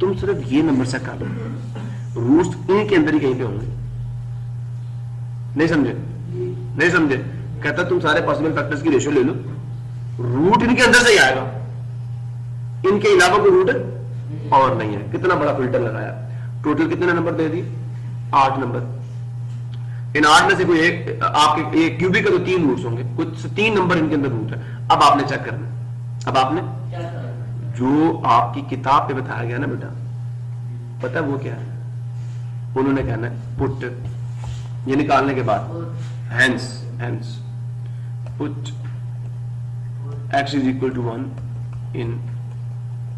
तुम सिर्फ ये नंबर से कर लो, रूट्स इनके अंदर ही कहीं पे होंगे। नहीं समझे? नहीं समझे? कहता तुम सारे पॉसिबल फैक्टर्स की रेशियो ले लो, रूट इनके अंदर से ही आएगा, इनके अलावा कोई रूट और नहीं है। कितना बड़ा फिल्टर लगाया, टोटल कितने नंबर दे दिए, 8 नंबर। इन 8 में से कोई एक आपके एक क्यूबिक का तो 3 रूट्स होंगे, कुछ 3 नंबर इनके अंदर रूट है। अब आपने चेक करना, अब आपने जो आपकी किताब पे बताया गया ना बेटा, पता है वो क्या है, उन्होंने कहना है पुट, ये निकालने के बाद hence put x is equal to 1 in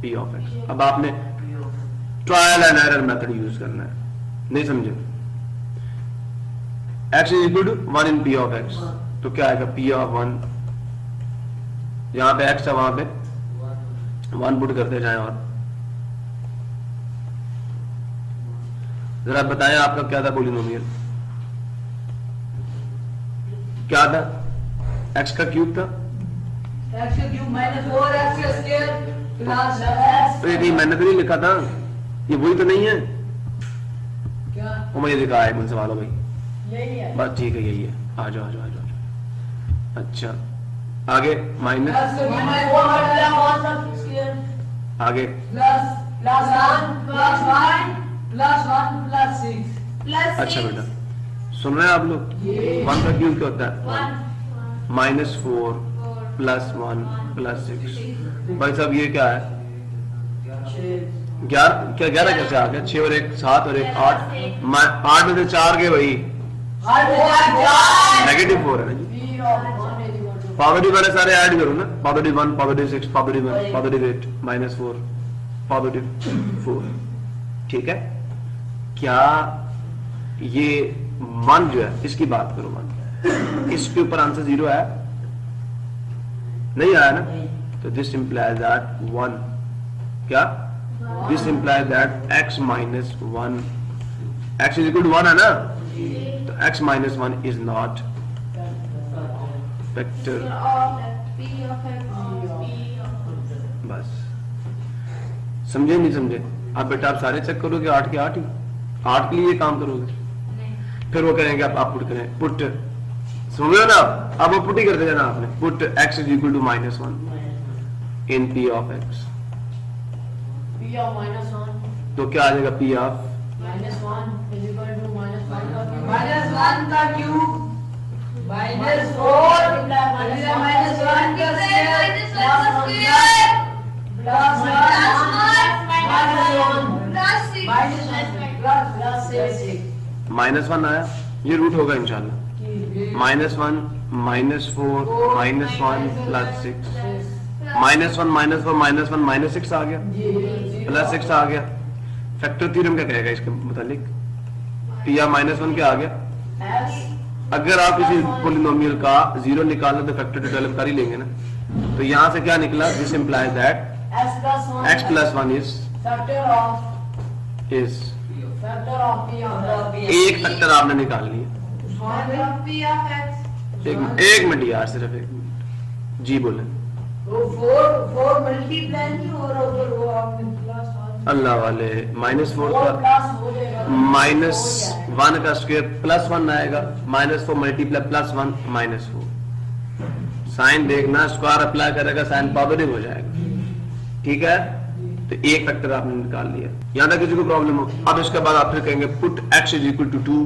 p of x। अब आपने trial and error method use करना है। नहीं समझे? x is equal to 1 in p of x, तो क्या आएगा, p ऑफ 1, यहां पे x है वहां पे 1 पुट करते जाए। और जरा बताएं आपका क्या था पॉलिनोमियल, क्या था, x का क्यूब था, x cube minus 4x square plus x। तो ये मैंने तो नहीं लिखा था, ये वही तो नहीं है, क्या वो मुझे दिखा है मुझसे वालों भाई, यही है? बस ठीक है यही है, आ जाओ आ जाओ आ जाओ। अच्छा आगे माइनस, x माइनस 4 स्क्वायर आगे plus 1 plus 1 plus 1 plus 6 plus 6 अच्छा बेटा सुन रहे हैं आप लोग, 1 का क्यूब क्या होता है, 1 माइनस 4 प्लस 1 प्लस 6। भाई साहब ये क्या है, 11 क्या 11 कैसे आ गया, 6 और 1 7 और 1 8, 8 में से 4 गए वही नेगेटिव 4 है ना जी। पॉजिटिव वाले सारे ऐड करो ना, positive 1 positive 6 positive 1 positive 8 minus 4 positive 4, ठीक है। क्या ये 1 जो है इसकी बात करो, 1 इसके ऊपर आंसर 0 है, नहीं आया ना, तो दिस इंप्लाइज दैट 1 क्या, this implies that x minus 1, x is equal to 1 है ना, तो x minus 1 is not vector. of p of x बस समझे नहीं समझे? आप बेटा आप सारे चेक करोगे 8 के 8 ही, 8 के लिए काम करोगे, फिर वो करेंगे आप पुट करें, पुट सुन रहे हो ना, अब वो पुट ही करते जाना आपने, put x is equal to minus 1 in p of x, p of minus 1 तो क्या आ जाएगा p of minus 1 is equal to minus 1 का क्यूब minus 4 minus 1 का स्क्वायर plus 1 plus 6 माइनस 1 आया, ये रूट होगा इंशाल्लाह, -1 -4 -1 प्लस 6, -1 -4 -1 -6 आ गया, प्लस 6 आ गया। फैक्टर थ्योरम क्या कहेगा इसके मुतालिक, p या -1 क्या आ गया, अगर आप किसी पॉलिनोमियल का 0 निकालना तो फैक्टर डेवलप कर ही लेंगे ना, तो यहां से क्या निकला, this implies that x plus 1 is factor of is factor of p of P एक फैक्टर आपने निकाल लिया। Factor of P of X. एक मिनट यार, सिर्फ एक मिनट। जी बोले। वो फोर मल्टीप्लाई नहीं हो रहा उधर, वो आपने प्लस अल्लाह वाले -4 का प्लस हो जाएगा -1 का स्क्वायर +1 आएगा, -4 मल्टीप्लाई +1 -4। साइन देखना, स्क्वायर अप्लाई करेगा साइन पॉजिटिव हो जाएगा, ठीक है। तो एक फैक्टर आपने निकाल लिया। यहां तक किसी को प्रॉब्लम हो? अब इसके बाद आप फिर कहेंगे put x is equal to 2,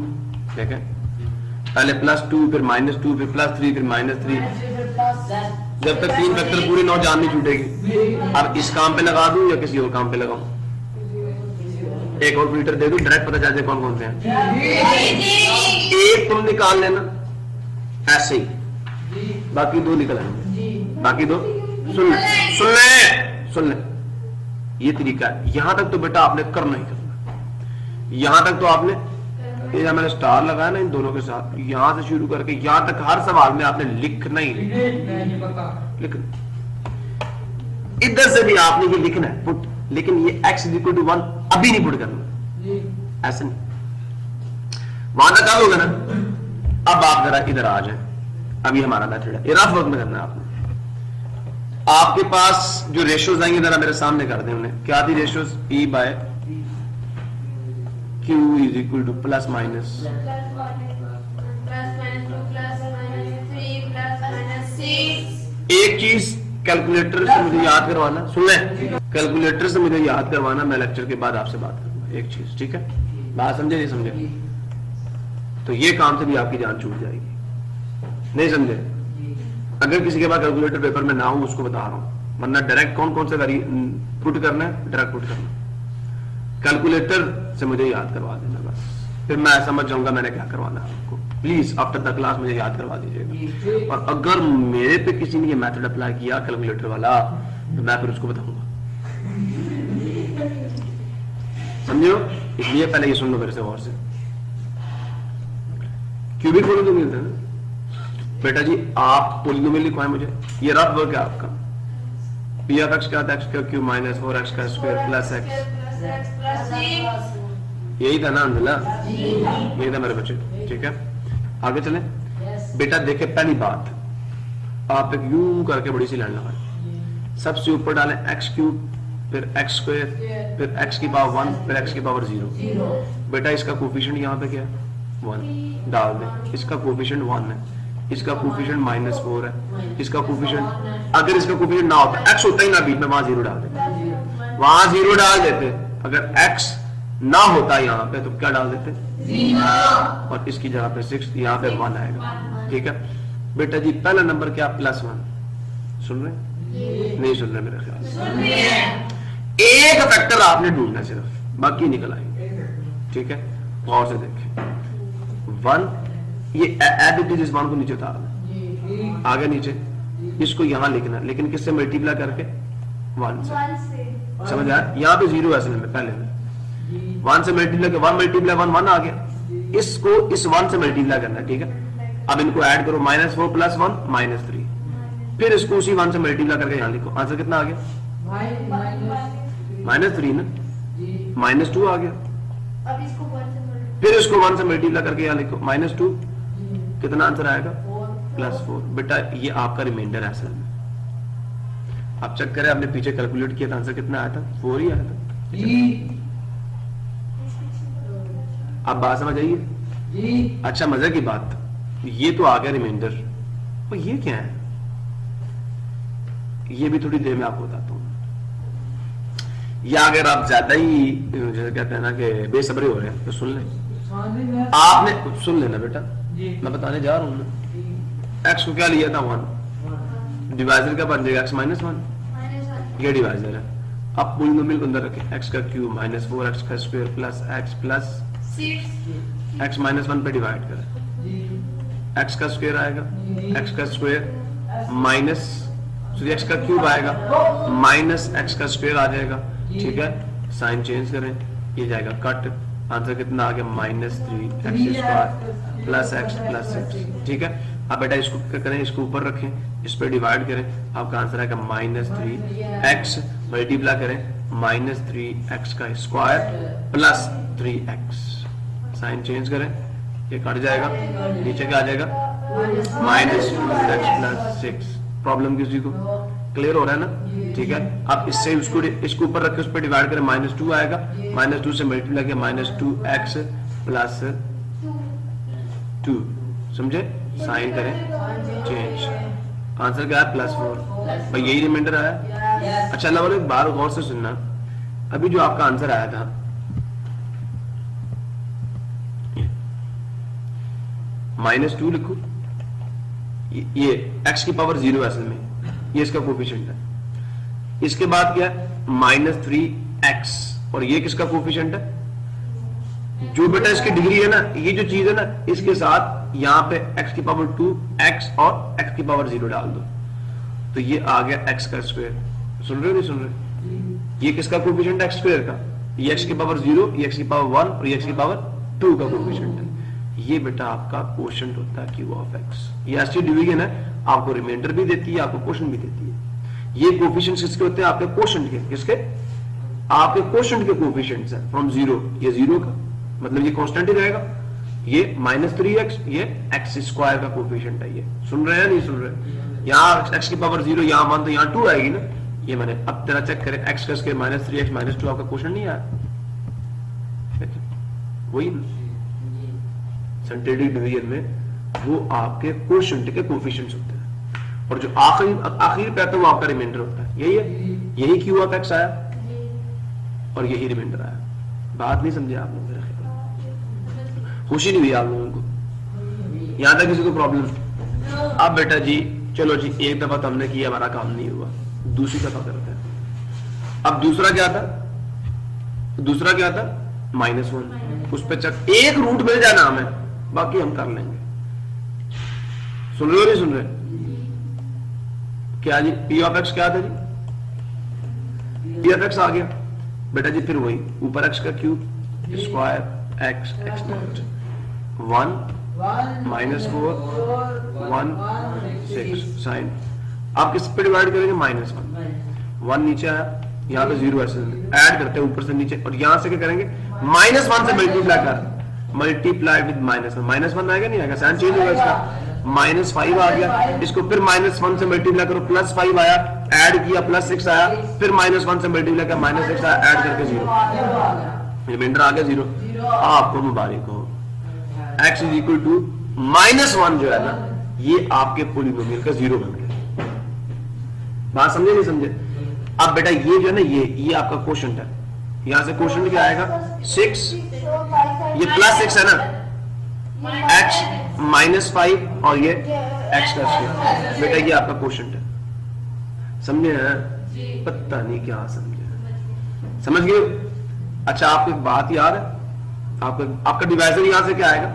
ठीक है। पहले +2 फिर -2 फिर +3 फिर -3, जब तक 3 फैक्टर पूरी 9 जान नहीं छूटेगी। अब इस काम पे लगा दूं या किसी और काम पे लगाऊं? एक और मीटर दे दूं, डायरेक्ट पता चल जाए कौन कौन से हैं। एक तुम निकाल लेना ऐसे ही, बाकी 2 निकल आएंगे। बाकी 2 सुन ले, ये तरीका है। यहां तक तो बेटा आपने करना ही करना। यहां तक तो आपने, ये मैंने स्टार लगाया ना इन दोनों के साथ, यहां से शुरू करके यहां तक हर सवाल में आपने लिखना ही लिखना। इधर से भी आपने ये लिखना है पुट, लेकिन ये x = 1 अभी नहीं पुट करना, ऐसे नहीं। वहां तक कर लोगे ना। अब आप जरा इधर आ जाए, अभी हमारा मेथड है, ये रफ वर्क में करना है आपने। आपके पास जो रेशियोज आएंगे जरा मेरे सामने कर दें उन्हें। क्या थी ratios? E/Q = +- Plus 1, plus -2, plus -3, plus -6. एक चीज कैलकुलेटर से मुझे याद करवाना, सुन लें, कैलकुलेटर से मुझे याद करवाना, मैं लेक्चर के बाद आपसे बात करूंगा। एक चीज, ठीक है? बात समझे नहीं समझे? तो ये काम से भी आपकी जान छूट जाएगी। नहीं समझे? अगर किसी के पास कैलकुलेटर पेपर में ना हो उसको बता रहा हूं, वरना डायरेक्ट कौन से पुट करना है, डायरेक्ट पुट करना। कैलकुलेटर से मुझे याद करवा देना बस, फिर मैं समझ जाऊंगा मैंने क्या करवाना है आपको। प्लीज आफ्टर द क्लास मुझे याद करवा दीजिएगा। और अगर मेरे पे किसी ने ये मेथड अप्लाई किया कैलकुलेटर वाला, तो मैं फिर उसको बताऊंगा, समझो। इसलिए पहले ये सुन लो मेरे से गौर से। क्यूबिक पॉलिनोमियल मिलता है ना बेटा जी, आप पॉलिनोमियल लिखवाएं मुझे। ये रफ वर्क है आपका। p of x क्या था? x का क्यूब माइनस 4x का square plus x, Plus X plus 6. यही था ना अंदला? यही था मेरे बच्चे, ठीक है। आगे चलें बेटा। देखे पहली बात, आप एक यूं करके बड़ी सी लाइन लगाएं, सबसे ऊपर डालें x3 फिर x स्क्वायर फिर x की पावर 1 फिर x की पावर 0। बेटा इसका कोफिशिएंट यहाँ पे क्या है? 1 डाल दें। इसका कोफिशिएंट 1 है, इसका कोफिशिएंट -4 है, इसका कोफिशिएंट, अगर इसका कोफिशिएंट ना होता, x होता ही ना बीच में, वहां 0 डाल देते, वहां 0 डाल देते। अगर x ना होता यहाँ पे तो क्या डाल देते? 0। और इसकी जगह पे 6, यहाँ पे 1 आएगा, ठीक है बेटा जी। पहला नंबर क्या? +1। सुन रहे नहीं सुन रहे मेरे ख्याल से? एक फैक्टर आपने ढूंढना सिर्फ, बाकी निकल आएंगे, ठीक है। गौर से देखें 1, ये एड इट इज 1 को नीचे उतारना, आगे नीचे, इसको यहां लिखना, लेकिन किससे मल्टीप्लाई करके? 1 से। 1 से. समझ आया? यहाँ पे 0 है असल में, पहले में 1 से मल्टीप्लाई, 1 मल्टीप्लाई 1 1 आ गया। इसको इस 1 से मल्टीप्लाई करना है, ठीक है। अब इनको ऐड करो, -4 + 1 -3, फिर इसको उसी 1 से मल्टीप्लाई करके यहाँ लिखो। आंसर कितना आ गया? -3 ना, -2 आ गया। अब इसको 1 से multiply. फिर इसको 1 से मल्टीप्लाई करके यहाँ लिखो, -2, कितना आंसर आएगा? +4। बेटा ये आपका रिमाइंडर है असल में। आप चेक करें, आपने पीछे कैलकुलेट किया था, आंसर कितना आया था? 4 ही आया था। आप बात समझ आइए? अच्छा मजे की बात, ये तो आ गया रिमाइंडर, और ये क्या है? ये भी थोड़ी देर में आपको बताता हूँ। या अगर आप ज्यादा ही जैसे कहते हैं ना कि बेसब्री हो रहे हैं तो सुन लें। आपने सुन लेना बेटा, मैं बताने जा रहा हूँ ना। x को क्या लिया था? 1। डिवाइजर क्या बन जाएगा? x -1। -1. ये डिवाइजर है। आप पॉलिनोमियल को अंदर रखें, x का क्यूब -4x का square plus x plus 6. x -1 पे डिवाइड करें, x का स्क्वायर आएगा, x का स्क्वायर माइनस x का क्यूब आएगा, माइनस x का स्क्वायर आ जाएगा, ठीक है। साइन चेंज करें, ये जाएगा कट। आंसर कितना आ गया? -3x² प्लस x प्लस 6, ठीक है। अब बेटा इसको क्या करें? इसको ऊपर रखें, इस पे डिवाइड करें, आपका आंसर आएगा -3x, मल्टीप्लाई करें, -3x का square plus 3x। Sign change करें, ये कट जाएगा, नीचे क्या आ जाएगा -2x प्लस 6। प्रॉब्लम किसी को क्लियर हो रहा है ना? ठीक है, अब इससे इसको ऊपर रख के उस पर डिवाइड करें, -2 आएगा, -2 से मल्टीप्लाई किया -2x प्लस 2। समझे? साइन करें, चेंज, आंसर क्या है +4। भाई यही रिमाइंडर आया। अच्छा ना, एक बार गौर से सुनना, अभी जो आपका आंसर आया था -2 लिखो, ये x की पावर 0 असल में, ये इसका कोफिशिएंट है। इसके बाद क्या है -3x, और ये किसका कोफिशिएंट है? जो बेटा इसकी डिग्री है ना, ये जो चीज है ना, इसके साथ यहाँ पे x की पावर 2x और x की पावर 0 डाल दो, तो ये आ गया x का स्क्वायर। सुन रहे हो नहीं सुन रहे? ये किसका कोफिशिएंट है? x स्क्वायर का। ये x की पावर 0, ये x की पावर 1 और ये x की पावर 2 का कोफिशिएंट है। ये बेटा आपका क्वोशंट होता है q ऑफ x। ये ऐसी डिवीजन है, आपको रिमाइंडर भी देती है, आपको क्वोशंट भी देती है। ये कोफिशिएंट्स किसके होते हैं? आपके क्वोशंट के। किसके? आपके क्वोशंट के कोफिशिएंट्स हैं फ्रॉम 0। ये 0 का मतलब ये कांस्टेंट ही रहेगा। ये -3x, ये x स्क्वायर का कोफिशिएंट है। ये सुन रहे हैं नहीं सुन रहे? यहाँ x की पावर 0, यहाँ 1, तो यहाँ 2 आएगी ना। ये मैंने अब तेरा चेक करें, x का स्क्वायर -3x -2 आपका क्वोशंट नहीं आया, वही सिंथेटिक डिवीजन में वो आपके क्वोशंट के कोफिशिएंट्स होते हैं, और जो आखिरी पे आता है वो आपका रिमाइंडर होता है। यही है, यही q ऑफ x आया और यही रिमाइंडर आया। बात नहीं समझे आप लोग? मेरा ख्याल खुशी नहीं हुई आप लोगों को, यहां तक किसी को प्रॉब्लम? अब बेटा जी चलो जी, एक दफा तो हमने किया, हमारा काम नहीं हुआ, दूसरी दफा करते हैं। अब दूसरा क्या था? दूसरा क्या था? -1। उस पर चक एक रूट मिल जाना हमें, बाकी हम कर लेंगे। सुन रहे हो नहीं सुन रहे? क्या जी p ऑफ x क्या था जी? p ऑफ x आ गया बेटा जी, फिर वही ऊपर x का cube square x x not 1 -4 1 6 sign. आप किस पे डिवाइड करेंगे? -1 नीचे आया, यहाँ पे 0 ऐसे ऐड करते हैं ऊपर से नीचे, और यहां से क्या करेंगे? -1 से मल्टीप्लाई कर, मल्टीप्लाई विद -1 आएगा नहीं आएगा? साइन चेंज होगा इसका। -5 आ गया, इसको फिर -1 से मल्टीप्लाई करो, +5 आया, ऐड किया +6 आया, फिर -1 से मल्टीप्लाई किया, -6 आया, ऐड करके 0, रिमाइंडर आ गया 0। आपको मुबारक हो, x इज इक्वल टू -1 जो है ना, ये आपके पॉलिनोमियल का 0 बन गया। बात समझे नहीं समझे? अब बेटा ये जो है ना, ये आपका क्वोशंट है। यहां से क्वोशंट क्या आएगा? 6, ये +6 है ना, x -5 और ये x का स्क्वायर। बेटा ये आपका क्वोशंट है, समझे ना? पता नहीं क्या समझे, समझ गए? अच्छा आपको एक बात याद है, आपका डिवाइजर यहां से क्या आएगा?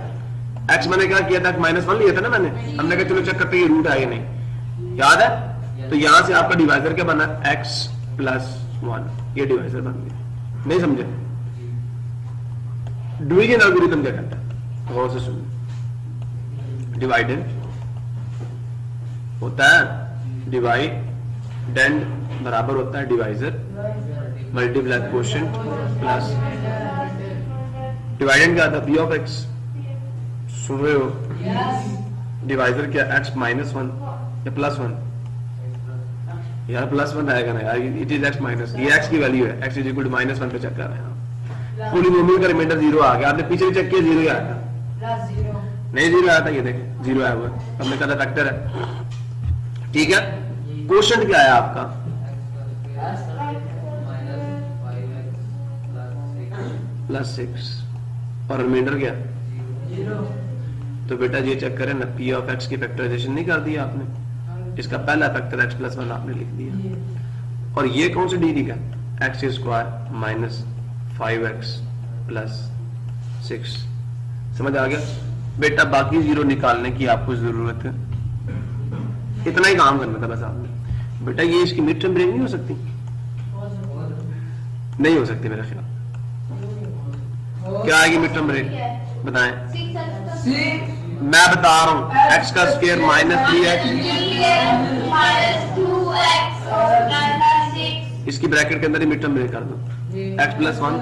x मैंने क्या किया था? -1 लिया था ना मैंने, हमने कहा चलो चेक करते हैं ये रूट आए नहीं, याद है? तो यहां से आपका डिवाइजर क्या बना? x + 1, ये डिवाइजर बन गया। नहीं समझे? डिवीजन एल्गोरिथम क्या कहता है? गौर से सुनिए। डिवाइडेंड होता है, डिवाइडेंड बराबर होता है divisor multiply quotient plus dividend क्या था? p of x। सुन रहे हो? डिवाइजर क्या? x -1 या +1? यार +1 आएगा ना यार, इट इज x माइनस, ये x की वैल्यू है, x इज इक्वल टू -1 पे चेक कर रहे हैं। पॉलिनोमियल का रिमाइंडर 0 आ गया, आपने पीछे चेक किया 0 ही आया था, नहीं 0 आया था, ये देखें 0 आया हुआ है, हमने कहा था फैक्टर है। ठीक है, क्वोशंट क्या है आपका? +6 और रिमाइंडर क्या? तो बेटा ये चेक करें ना, p ऑफ x की फैक्टराइजेशन नहीं कर दी आपने, इसका पहला फैक्टर x + 1 आपने लिख दिया, और ये कौन सी डिग्री का? x² - 5x + 6। समझ आ गया बेटा? बाकी 0 निकालने की आपको जरूरत है, इतना ही काम करना था बस आपने। बेटा ये इसकी मिड टर्म ब्रेक नहीं हो सकती? नहीं हो सकती मेरा ख्याल। क्या आएगी मिड टर्म ब्रेक? बताएं। मैं बता रहा हूं, x का स्क्वायर -3x -2x इसकी ब्रैकेट के अंदर ही मिड टर्म ब्रेक कर दो, x प्लस 1।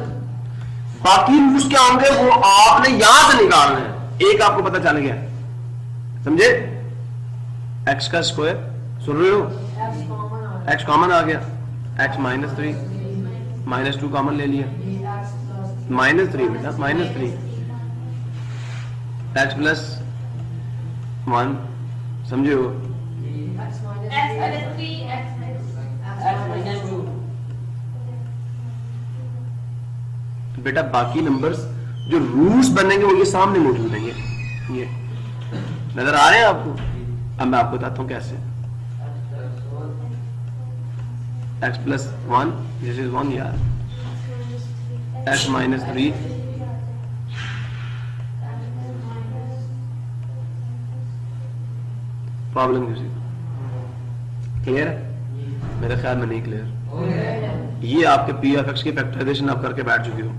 बाकी रूट्स क्या होंगे वो आपने यहां से निकालना है। एक आपको पता चल गया, समझे? x का स्क्वायर, सुन रहे हो? x कॉमन आ गया, x माइनस 3, माइनस 2 कॉमन ले लिया, माइनस 3 बेटा, माइनस 3, x प्लस 1, समझे हो? X minus 3, X minus 2. बेटा बाकी नंबर्स जो रूट्स बनेंगे वो ये सामने मौजूद हैं, ये नजर आ रहे हैं आपको? अब मैं आपको बताता हूं कैसे। x प्लस 1, दिस इज 1 यार, x माइनस 3, प्रॉब्लम किसी क्लियर है? मेरे ख्याल में नहीं क्लियर। ये आपके पी ऑफ एक्स की फैक्टराइजेशन आप करके बैठ चुके हो,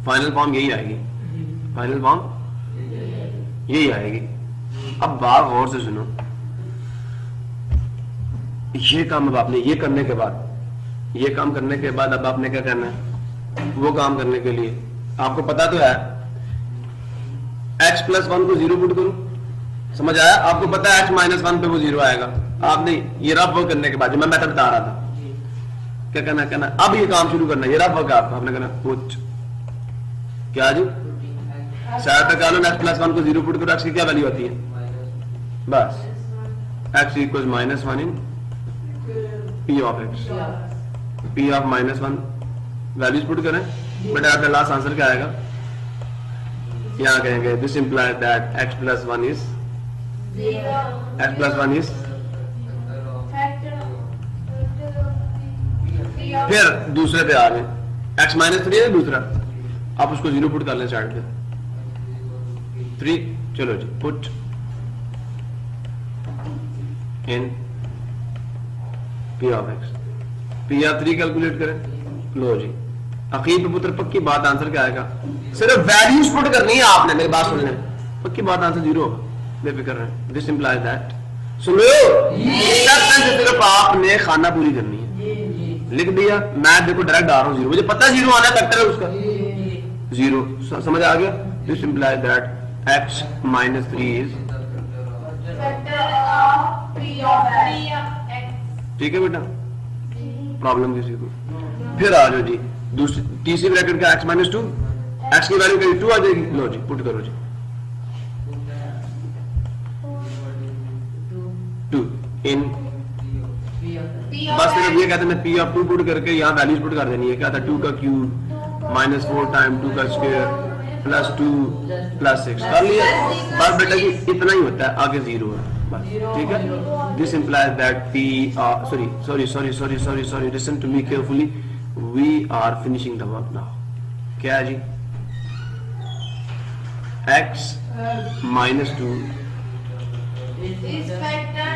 फाइनल फॉर्म यही आएगी, फाइनल फॉर्म यही आएगी। अब बात गौर से सुनो, ये काम अब आपने ये करने के बाद, ये काम करने के बाद अब आपने क्या करना है? वो काम करने के लिए आपको पता तो है x प्लस 1 को 0 पुट करो, समझ आया? आपको पता है x माइनस 1 पे वो 0 आएगा। आपने ये रफ वर्क करने के बाद जो मैं मेथड बता रहा था, क्या करना अब ये काम शुरू करना है, ये रफ वर्क आपका, आपने करना पुट क्या जी, साइड पे क्या लो, x प्लस 1 को 0 पुट करो, x की क्या वैल्यू आती है? बस x equals minus 1 in p of x, p of minus 1 values put करें, बेटा आपका लास्ट आंसर क्या आएगा? यहाँ कहेंगे this implies that x plus 1 is, x plus 1 is, फिर दूसरे पे आ गए, x माइनस 3 है दूसरा, आप उसको 0 पुट कर लें साइड पे, 3, चलो जी put in p of x, p of 3 calculate करें, लो जी अखीर पे पुत्र पक्की बात आंसर क्या आएगा? सिर्फ वैल्यूज पुट करनी है आपने, मेरी बात सुन लें, पक्की बात आंसर 0 होगा, बेफिक्र रहे। दिस इंप्लाइज दैट, सुन लो सिर्फ आपने खाना पूरी करनी है, लिख दिया, मैं देखो डायरेक्ट आ रहा हूँ 0, मुझे पता 0 आना है, फैक्टर है उसका 0, समझ आ गया? This implies that x minus 3 is Factor of P of X. ठीक है बेटा, प्रॉब्लम किसी को? फिर आ जाओ जी दूसरी तीसरी ब्रैकेट का x माइनस 2, x की वैल्यू कहीं 2 आ जाएगी, लो जी पुट करो जी 2 इन, बस सिर्फ ये कहते हैं p ऑफ 2 पुट करके यहाँ वैल्यूज पुट कर देनी है, क्या था 2 का क्यूब माइनस 4 टाइम 2 का स्क्वायर प्लस 2 प्लस 6 कर लिया, बस बेटा जी इतना ही होता है, आगे 0 है बस, ठीक है? This implies that p, sorry listen to me carefully, we are finishing the work now. क्या है जी? x minus 2 is factor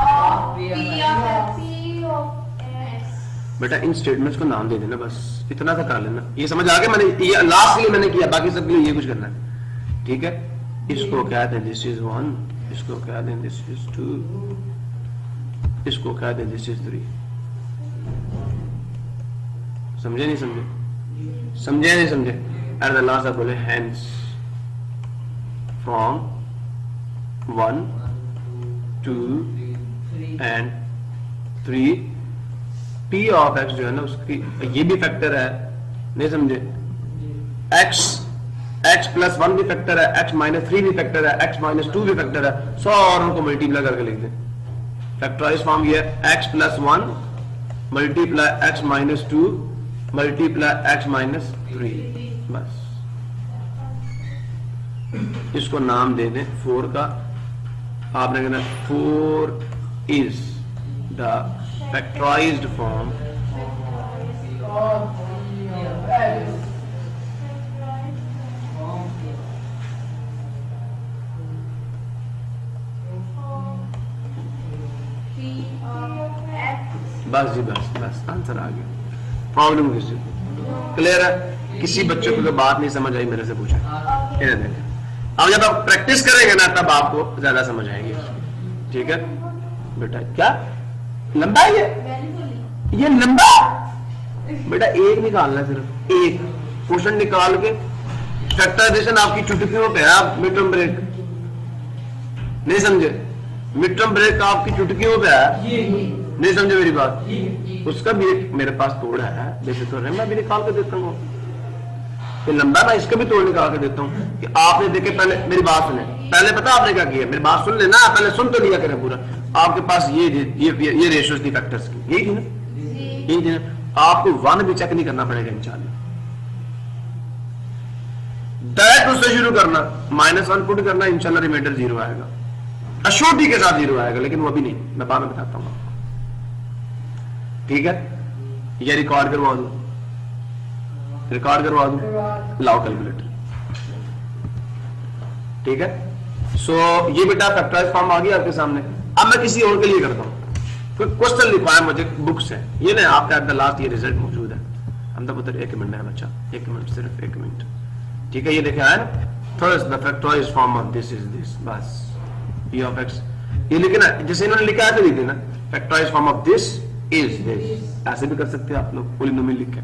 of P of X. बेटा इन स्टेटमेंट्स को नाम दे देना, बस इतना सा कर लेना, ये समझ आ गया? मैंने ये लास्ट के लिए मैंने किया, बाकी सब के लिए ये कुछ करना है, ठीक है? इसको क्या दें, दिस इज 1, इसको क्या दें, दिस इज 2, इसको क्या दें, दिस इज 3, समझे नहीं समझे? समझे नहीं समझे? एट द लास्ट आप बोले hence from 1 2 and 3 p of x जो है ना उसकी ये भी फैक्टर है, नहीं समझे? x प्लस 1 भी फैक्टर है, x माइनस 3 भी फैक्टर है, x माइनस 2 भी फैक्टर है, सारों को मल्टीप्लाई करके लिख दें। फैक्टराइज फॉर्म ये है x plus 1 multiply x minus 2 multiply x minus 3, बस इसको नाम दे दें 4 का, आपने कहना 4 इज द फैक्टराइज्ड फॉर्म बस जी, बस आंसर आ गया। प्रॉब्लम किसी क्लियर है? किसी बच्चे को तो बात नहीं समझ आई मेरे से पूछा, अब जब आप प्रैक्टिस करेंगे ना तब आपको ज्यादा समझ आएगी, ठीक है बेटा? क्या लंबा है ये लंबा बेटा एक निकालना है, सिर्फ एक क्वेश्चन निकाल के। फैक्टराइजेशन आपकी चुटकियों पे है। आप मिड टर्म ब्रेक नहीं समझे? मिड टर्म ब्रेक आपकी चुटकियों पे है, नहीं समझे मेरी बात? उसका भी एक मेरे पास तोड़ है, जैसे तो मैं भी निकाल के देता हूँ। ये लंबा मैं इसका भी तोड़ निकाल के देता हूँ कि आपने देखे। पहले मेरी बात सुने, पहले पता आपने क्या किया? मेरी बात सुन लेना, पहले सुन तो लिया करें पूरा। आपके पास ये रेशियोज थी फैक्टर्स की, यही थी ना? यही थी ना? आपको वन भी चेक नहीं करना पड़ेगा इंशाल्लाह। डायरेक्ट उससे शुरू करना, -1 पुट करना, इंशाल्लाह रिमाइंडर 0 आएगा। अशोटी के साथ 0 आएगा, लेकिन वो अभी नहीं, मैं बाद में बताता हूँ आपको। ठीक है, ये रिकॉर्ड करवा दो, रिकॉर्ड करवा दो, लाओ कैलकुलेटर। ठीक है, सो ये बेटा फैक्टराइज फॉर्म आ गया आपके सामने। अब मैं किसी और के लिए करता हूं। कोई क्वेश्चन लिखवाया मुझे बुक से, ये ना आपका एट द लास्ट ये रिजल्ट मौजूद है। हम तो पुत्र 1 मिनट है बच्चा, 1 मिनट, सिर्फ 1 मिनट। ठीक है, ये देखे आया ना, first the factorize form of this is this, बस p ऑफ x। ये लिखना जैसे इन्होंने लिखा है तो लिख देना, factorize form of this is this. ऐसे भी कर सकते हैं आप लोग, पोलिनोमियल लिख के।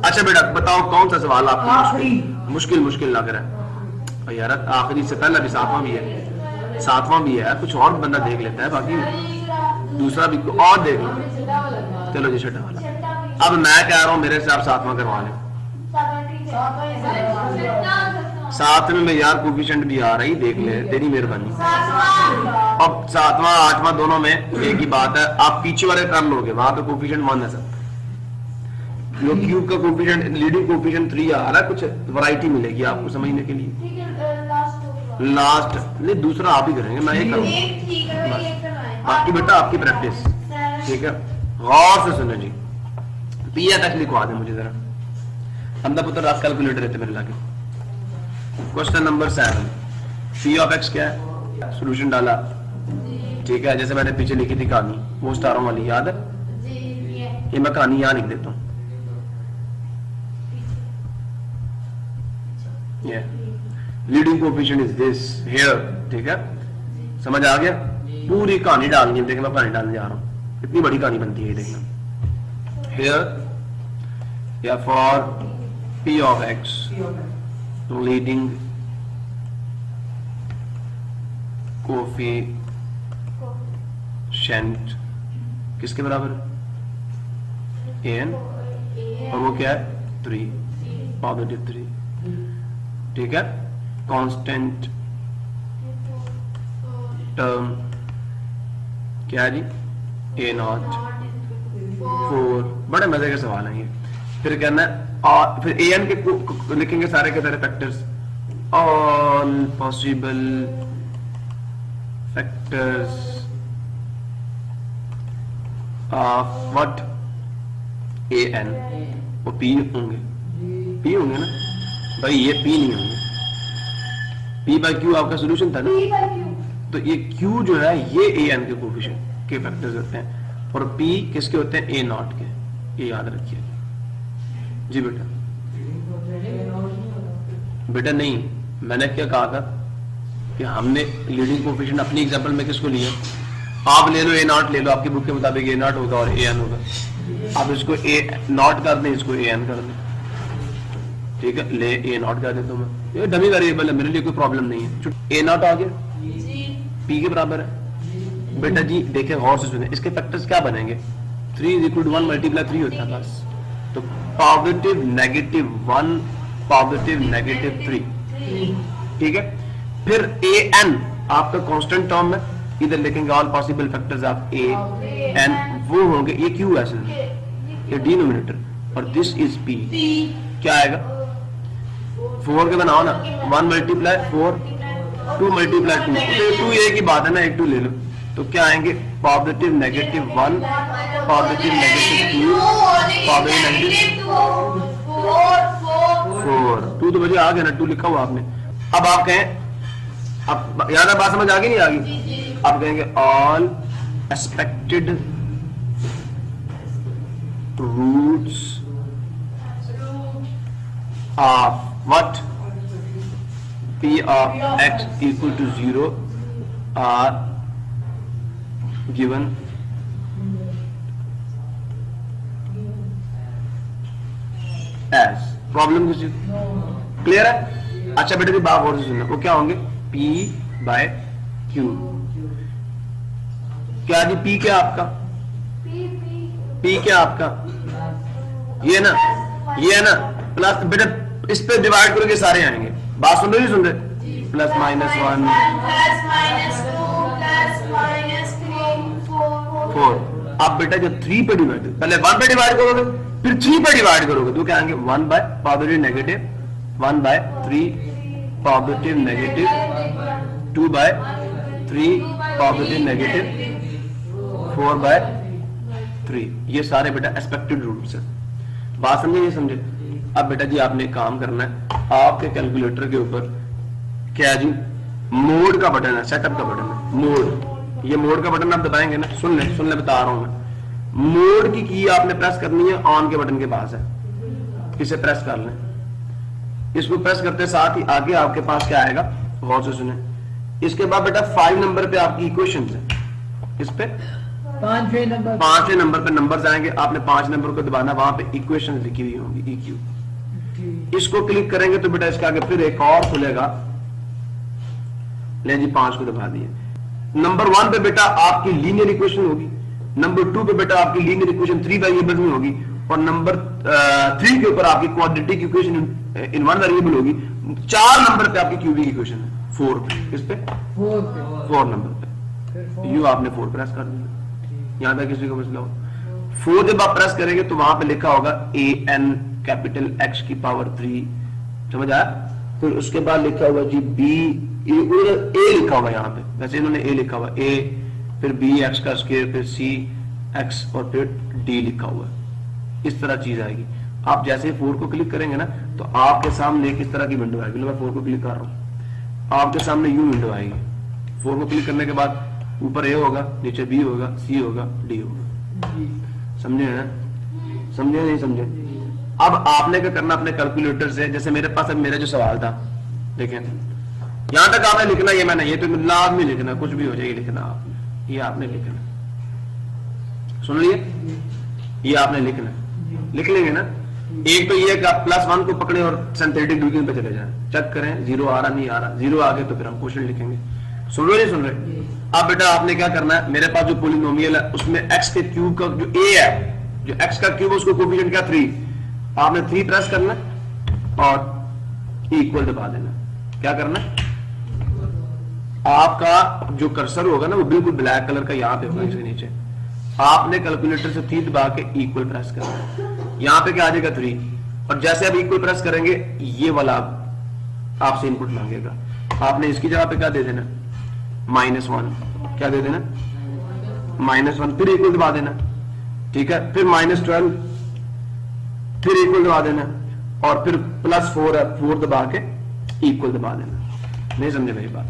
अच्छा बेटा बताओ कौन सा सवाल आपको मुश्किल लग रहा है? यार आखिरी से पहला भी 7वां भी है, 7वां भी है, कुछ और बंदा देख लेता है, बाकी दूसरा भी और देख लो। चलो जी छठा वाला। अब मैं कह रहा हूं मेरे से आप 7वां करवा लें। 7वें में यार कोफिशिएंट भी आ रही, देख ले, तेरी मेहरबानी। अब 7वां 8वां दोनों में एक ही बात है, आप पीछे वाले कर लोगे, वहां पे कोफिशिएंट 1 है सर। जो क्यूब का कोफिशिएंट, लीडिंग कोफिशिएंट 3 आ रहा है, कुछ वैरायटी मिलेगी आपको समझने के लिए। लास्ट नहीं, दूसरा आप ही करेंगे, मैं ये करूंगा। बाकी बेटा आपकी प्रैक्टिस। ठीक है, गौर से सुनो जी। पिया तक लिखवा दे मुझे जरा। हमदा पुत्र आप कैलकुलेटर देते मेरे लाके। Question number 7, p of x क्या है? सॉल्यूशन डाला। ठीक है, जैसे मैंने पीछे लिखी थी कहानी, वो स्टारों वाली याद है? ये मैं कहानी यहां लिख देता हूं। Leading coefficient is this here. ठीक है, समझ आ गया? पूरी कहानी डालनी है। देखिए मैं कहानी डालने जा रहा हूं, इतनी बड़ी कहानी बनती है। देखना हियर या for p of x leading coefficient किसके बराबर है? an, और वो क्या है? 3, पॉजिटिव 3। ठीक है, कांस्टेंट टर्म क्या है जी? a0 4। बड़े मजे के सवाल हैं ये। फिर कहना है और फिर an के लिखेंगे सारे के सारे factors, all possible factors of what? an। वो p होंगे ना भाई, ये p नहीं होंगे। p बाई q आपका सोल्यूशन था ना, तो ये q जो है ये an के कोएफिशिएंट के फैक्टर्स होते हैं, और p किसके होते हैं? a0 के। ये याद रखिए जी बेटा। बेटा नहीं, मैंने क्या कहा था कि हमने लीडिंग कोएफिशिएंट अपनी एग्जांपल में किसको लिया? आप ले लो a0 ले लो, आपकी बुक के मुताबिक a0 होगा और an होगा। आप इसको a0 कर दें, इसको an कर दें। ठीक है, ले a0 कर देता हूं मैं, ये डमी वेरिएबल है, मेरे लिए कोई प्रॉब्लम नहीं है। a0 आ गया, p के बराबर है। बेटा जी देखें गौर से सुने, इसके फैक्टर्स क्या बनेंगे? 3 = 1 × 3 होता है बस। तो पॉजिटिव नेगेटिव 1, पॉजिटिव नेगेटिव 3। ठीक है, फिर an आपका कांस्टेंट टर्म है, इधर लिखेंगे all possible factors of an, वो होंगे, ये q है असल में, ये डिनोमिनेटर, और दिस इज p। क्या आएगा? 4 के बनाओ ना, 1 × 4, 2 × 2, 2 एक ही बात है ना, एक 2 ले लो। तो क्या आएंगे? Positive negative 1, positive negative 2, positive negative 4। 2 तो बजे आ गया ना, 2 लिखा हुआ आपने। अब आप कहें, अब याद है बात समझ आ गई नहीं आ गई? आप कहेंगे all expected roots of what? p of x equal to 0 are given as. Problem किसी क्लियर है? अच्छा बेटे जी बात और से सुनना, वो क्या होंगे P बाय Q। क्या जी P क्या आपका? P क्या आपका? ये ना, ये है ना प्लस, बेटे इस पे डिवाइड करोगे सारे आएंगे। बात सुन रहे सुन रहे? Plus minus 1 plus minus 2 plus minus 3 4 4। अब बेटा जब 3 पे डिवाइड, पहले 1 पे डिवाइड करोगे फिर 3 पे डिवाइड करोगे तो क्या आएंगे 1 by positive negative, 1 by 3 positive negative, 2 by 3 positive negative, 4 by 3। ये सारे बेटा एक्सपेक्टेड रूट्स है। बात समझे? ये समझे? अब बेटा जी आपने काम करना है, आपके कैलकुलेटर के ऊपर क्या जी मोड का बटन है, सेटअप का बटन है मोड। ये मोड का बटन आप दबाएंगे ना, सुन ले बता रहा हूं मैं। मोड की आपने प्रेस करनी है, ऑन के बटन के पास है, इसे प्रेस कर लें। इसको प्रेस करते साथ ही आगे आपके पास क्या आएगा, गौर से सुने। इसके बाद बेटा 5 नंबर पे आपकी इक्वेशन है, इस पे 5वें नंबर पे नंबर्स आएंगे, आपने 5 नंबर को दबाना, वहां पे इक्वेशन लिखी हुई होंगी EQ। इसको क्लिक करेंगे तो बेटा इसके आगे फिर एक और खुलेगा, ले जी 5 को दबा दिए। नंबर 1 पे बेटा आपकी लीनियर इक्वेशन होगी, नंबर 2 पे बेटा आपकी लीनियर इक्वेशन 3 वेरिएबल में होगी, और नंबर 3 के ऊपर आपकी क्वाड्रेटिक इक्वेशन इन 1 वेरिएबल होगी। 4 नंबर पे आपकी क्यूबिक इक्वेशन है, 4 पे, किस पे 4 नंबर पे। यू आपने 4 प्रेस कर दिया, यहां तक किसी को मसला हो। 4 जब आप प्रेस करेंगे तो वहां पे लिखा होगा AN कैपिटल X की पावर 3, समझ आया? फिर उसके बाद लिखा हुआ जी A लिखा हुआ यहाँ पे, वैसे इन्होंने A लिखा हुआ A, फिर B X का स्क्वायर, फिर C X और फिर D लिखा हुआ है। इस तरह चीज आएगी। आप जैसे ही 4 को क्लिक करेंगे ना तो आपके सामने एक इस तरह की विंडो आएगी। मैं 4 को क्लिक कर रहा हूँ, आपके सामने यू विंडो आएगी। 4 को क्लिक करने के बाद ऊपर A होगा, नीचे B होगा, C होगा, D होगा। समझे ना? समझे नहीं समझे? अब आपने क्या करना, अपने कैलकुलेटर से, जैसे मेरे पास अब मेरा जो सवाल था, देखें यहां तक आपने लिखना, ये मैंने, ये तो लाभ में लिखना, कुछ भी हो जाएगी लिखना आपने, ये आपने लिखना, सुन लिए? ये आपने लिखना, लिख लेंगे ना। एक तो ये कि आप +1 को पकड़े और सिंथेटिक डिवीजन पे चले जाएं, चेक करें 0 आ रहा नहीं आ रहा, 0 आ गए तो फिर हम क्वेश्चन लिखेंगे। सुन रहे नहीं सुन रहे? अब बेटा आपने क्या करना है, मेरे पास जो पोलिनोमियल है उसमें x के क्यूब का जो a है, जो x का क्यूब है उसको कोएफिशिएंट क्या 3, आपने 3 प्रेस करना और इक्वल दबा देना। क्या करना, आपका जो कर्सर होगा ना वो बिल्कुल ब्लैक कलर का यहाँ पे होगा, इसके नीचे आपने कैलकुलेटर से 3 दबा के इक्वल प्रेस करना, यहाँ पे क्या आ जाएगा 3, और जैसे आप इक्वल प्रेस करेंगे ये वाला आपसे इनपुट मांगेगा, आपने इसकी जगह पे क्या दे देना -1, क्या दे देना -1, फिर इक्वल दबा देना, ठीक है, फिर -12, फिर इक्वल दबा देना, और फिर +4 है, 4 दबा के इक्वल दबा देना। नहीं समझे मेरी बात?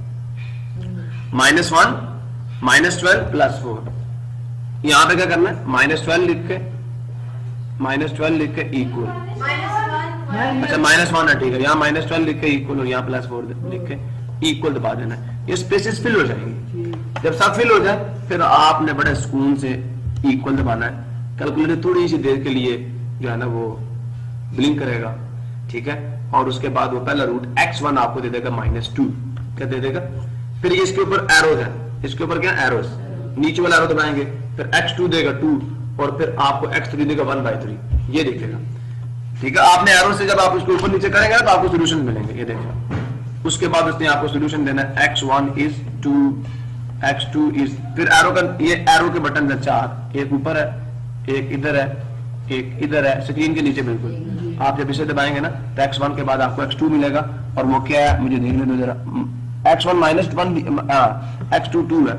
-1 -12 +4, यहां पे क्या करना है -12 लिख के इक्वल, अच्छा -1 है, ठीक है, यहाँ -12 लिख के इक्वल और यहाँ +4 लिख के इक्वल दबा देना है। ये स्पेसेस फिल हो जाएंगी, जब सब फिल हो जाए फिर आपने बड़े सुकून से इक्वल दबाना है। कैलकुलेटर थोड़ी सी देर के लिए जो है ना वो ब्लिंक करेगा, ठीक है, और उसके बाद वो पहला रूट x1 आपको दे देगा -2, क्या दे देगा, फिर इसके ऊपर एरोज है, इसके ऊपर क्या एरोज, नीचे वाला एरो दबाएंगे फिर x2 देगा 2, और फिर आपको x3 देगा 1/3, ये दिखेगा, ठीक है। आपने एरो से जब आप उसको ऊपर नीचे करेंगे तो आपको सोल्यूशन मिलेंगे, ये देखिए। उसके बाद उसने आपको सोल्यूशन देना है x1 is 2, x2 is, फिर एरो का, ये एरो के बटन है 4, एक ऊपर है, एक इधर है, एक इधर है, स्क्रीन के नीचे बिल्कुल। आप जब इसे दबाएंगे ना तो x1 के बाद आपको x2 मिलेगा, और वो क्या है मुझे देखने दो जरा, x1 -1 x2 2 है,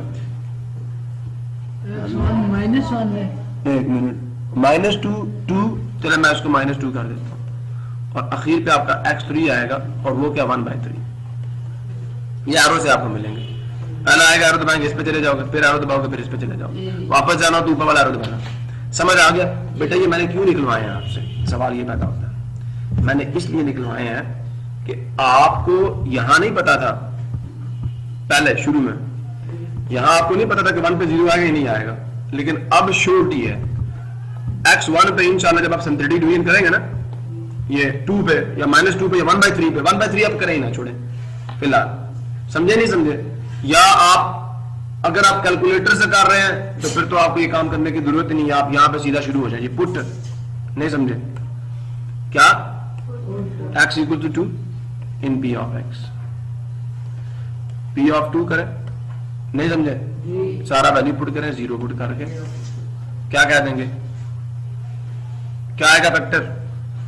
एक मिनट, -2 चलो मैं उसको -2 कर देता हूँ, और आखिर पे आपका x3 आएगा, और वो क्या 1/3, ये एरो से आपको मिलेंगे। पहला आएगा एरो दबाएंगे, इस पे चले जाओगे, फिर एरो दबाओगे, फिर इस पे चले जाओगे, वापस जाना तो ऊपर वाला एरो दबाना। समझ आ गया बेटा? ये मैंने क्यों निकलवाए हैं आपसे, सवाल ये पैदा होता है, मैंने इसलिए निकलवाए हैं कि आपको यहां नहीं पता था पहले शुरू में, यहां आपको नहीं पता था कि 1 पे 0 आएगा ही नहीं आएगा, लेकिन अब श्योरिटी है x1 पे इंशाल्लाह जब आप सिंथेटिक डिवीजन करेंगे ना ये 2 पे या -2 पे या 1/3 पे, 1/3 आप करें ही ना, छोड़े फिलहाल, समझे नहीं समझे? या आप अगर आप कैलकुलेटर से कर रहे हैं तो फिर तो आपको ये काम करने की जरूरत ही नहीं है, आप यहां पे सीधा शुरू हो जाइए, पुट, नहीं समझे क्या? x equal to 2 in p of x, p of 2 करें, नहीं समझे? सारा वैल्यू पुट करें, 0 पुट करके क्या कह देंगे, क्या आएगा फैक्टर,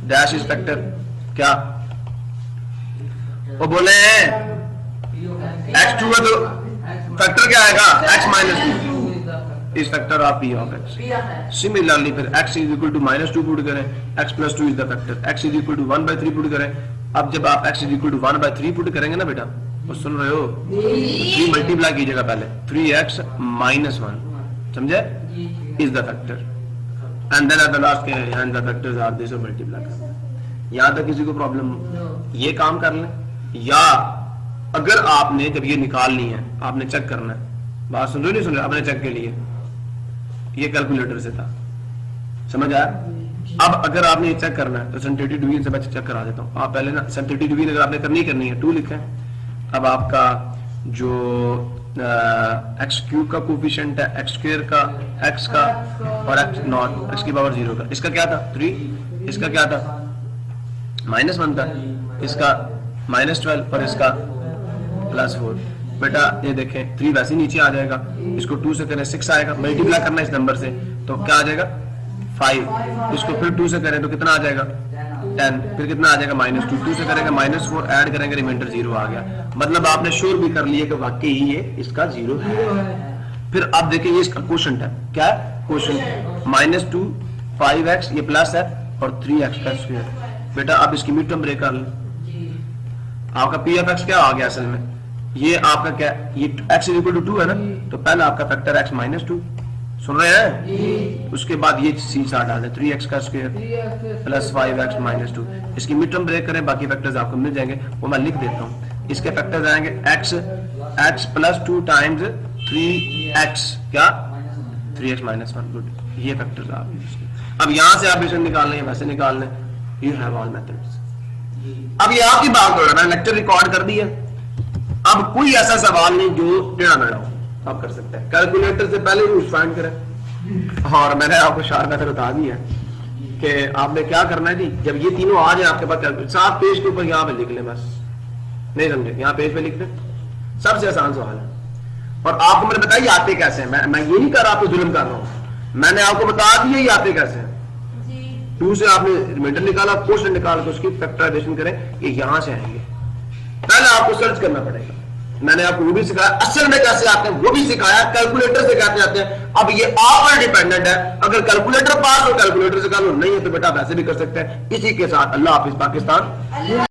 डैश इज फैक्टर, क्या वो बोले हैं x2 है तो फैक्टर क्या आएगा, x minus 2 is factor of p of x। Similarly फिर x is equal to -2 put करें, x plus 2 is the factor, x is equal to 1/3 put करें। अब जब आप x is equal to 1/3 put करेंगे ना बेटा, वो सुन रहे हो, 3 मल्टीप्लाई कीजिएगा पहले, 3x माइनस 1, समझे, is the factor, and then at the last and the factors are this, और मल्टीप्लाई कर। यहां तक किसी को प्रॉब्लम ये काम कर लें, या अगर आपने जब ये निकालनी है, आपने चेक करना है, बात सुन रहे हो नहीं सुन रहे, आपने चेक के लिए ये कैलकुलेटर से था, समझ आया? अब अगर आपने ये चेक करना है तो सिंथेटिक डिवीजन से मैं चेक करा देता हूं। आप पहले ना सिंथेटिक डिवीजन अगर आपने करनी है 2 लिखें। अब आपका जो एक्स क्यूब का कोफिशिएंट है, एक्स स्क्वायर का, एक्स का और एक्स नॉट, एक्स की पावर 0 का, इसका क्या था 3, इसका क्या था -1 था, इसका -12 और इसका +4। बेटा ये देखें 3 वैसे ही नीचे आ जाएगा, इसको 2 से करें 6 आएगा, मल्टीप्लाई करना इस नंबर से तो क्या आ जाएगा 5, इसको फिर 2 से करें तो कितना आ जाएगा 10, फिर कितना आ जाएगा -2, 2 से करेंगे -4, ऐड करेंगे रिमाइंडर 0 आ गया। मतलब आपने श्योर भी कर लिया कि वाकई ही ये इसका 0 है। फिर आप देखिए ये इसका क्वोशंट है, क्या क्वोशंट, -2 5x ये प्लस है और 3x का स्क्वायर। बेटा आप इसकी मिड टर्म ब्रेक कर लें, आपका p ऑफ x क्या आ गया असल में, ये आपका क्या, ये x इज इक्वल टू 2 है ना, तो पहला आपका फैक्टर x -2, सुन रहे हैं? उसके बाद ये c साथ डालें, 3x का स्क्वायर प्लस 5x -2, इसकी मिड टर्म ब्रेक करें, बाकी फैक्टर्स आपको मिल जाएंगे, वो मैं लिख देता हूँ। इसके फैक्टर्स आएंगे x प्लस 2 टाइम्स 3x, क्या 3x -1, गुड, ये फैक्टर्स आप। अब यहां से आप इसे निकाल लें, वैसे निकाल लें, यू हैव ऑल मेथड्स। अब ये आपकी बात हो रहा है, लेक्चर रिकॉर्ड कर दिया, अब कोई ऐसा सवाल नहीं जो टेढ़ा मेढ़ा हो, आप कर सकते हैं। कैलकुलेटर से पहले रूट फाइंड करें, और मैंने आपको शार्ट मेथड बता दिया कि आपने क्या करना है जी, जब ये तीनों आ जाए आपके पास, 7 पेज के ऊपर यहाँ पे लिख लें, बस नहीं समझे, यहाँ पेज पे लिख दें, सबसे आसान सवाल है। और आपको मैंने बताया आते कैसे हैं, मैं ये नहीं कर रहा, आपको जुल्म कर रहा हूं, मैंने आपको बता दिया ये आते कैसे हैं। 2 से आपने रिमाइंडर निकाला, क्वोशंट निकाल के उसकी फैक्टराइजेशन करें, ये यहां से आएंगे, पहले आपको सर्च करना पड़ेगा। मैंने आपको वो भी सिखाया, असल में कैसे आते हैं वो भी सिखाया, कैलकुलेटर से कैसे आते हैं। अब ये आप पर डिपेंडेंट है, अगर कैलकुलेटर पास हो कैलकुलेटर से कर लो, नहीं है तो बेटा वैसे भी कर सकते हैं। इसी के साथ अल्लाह हाफिज पाकिस्तान।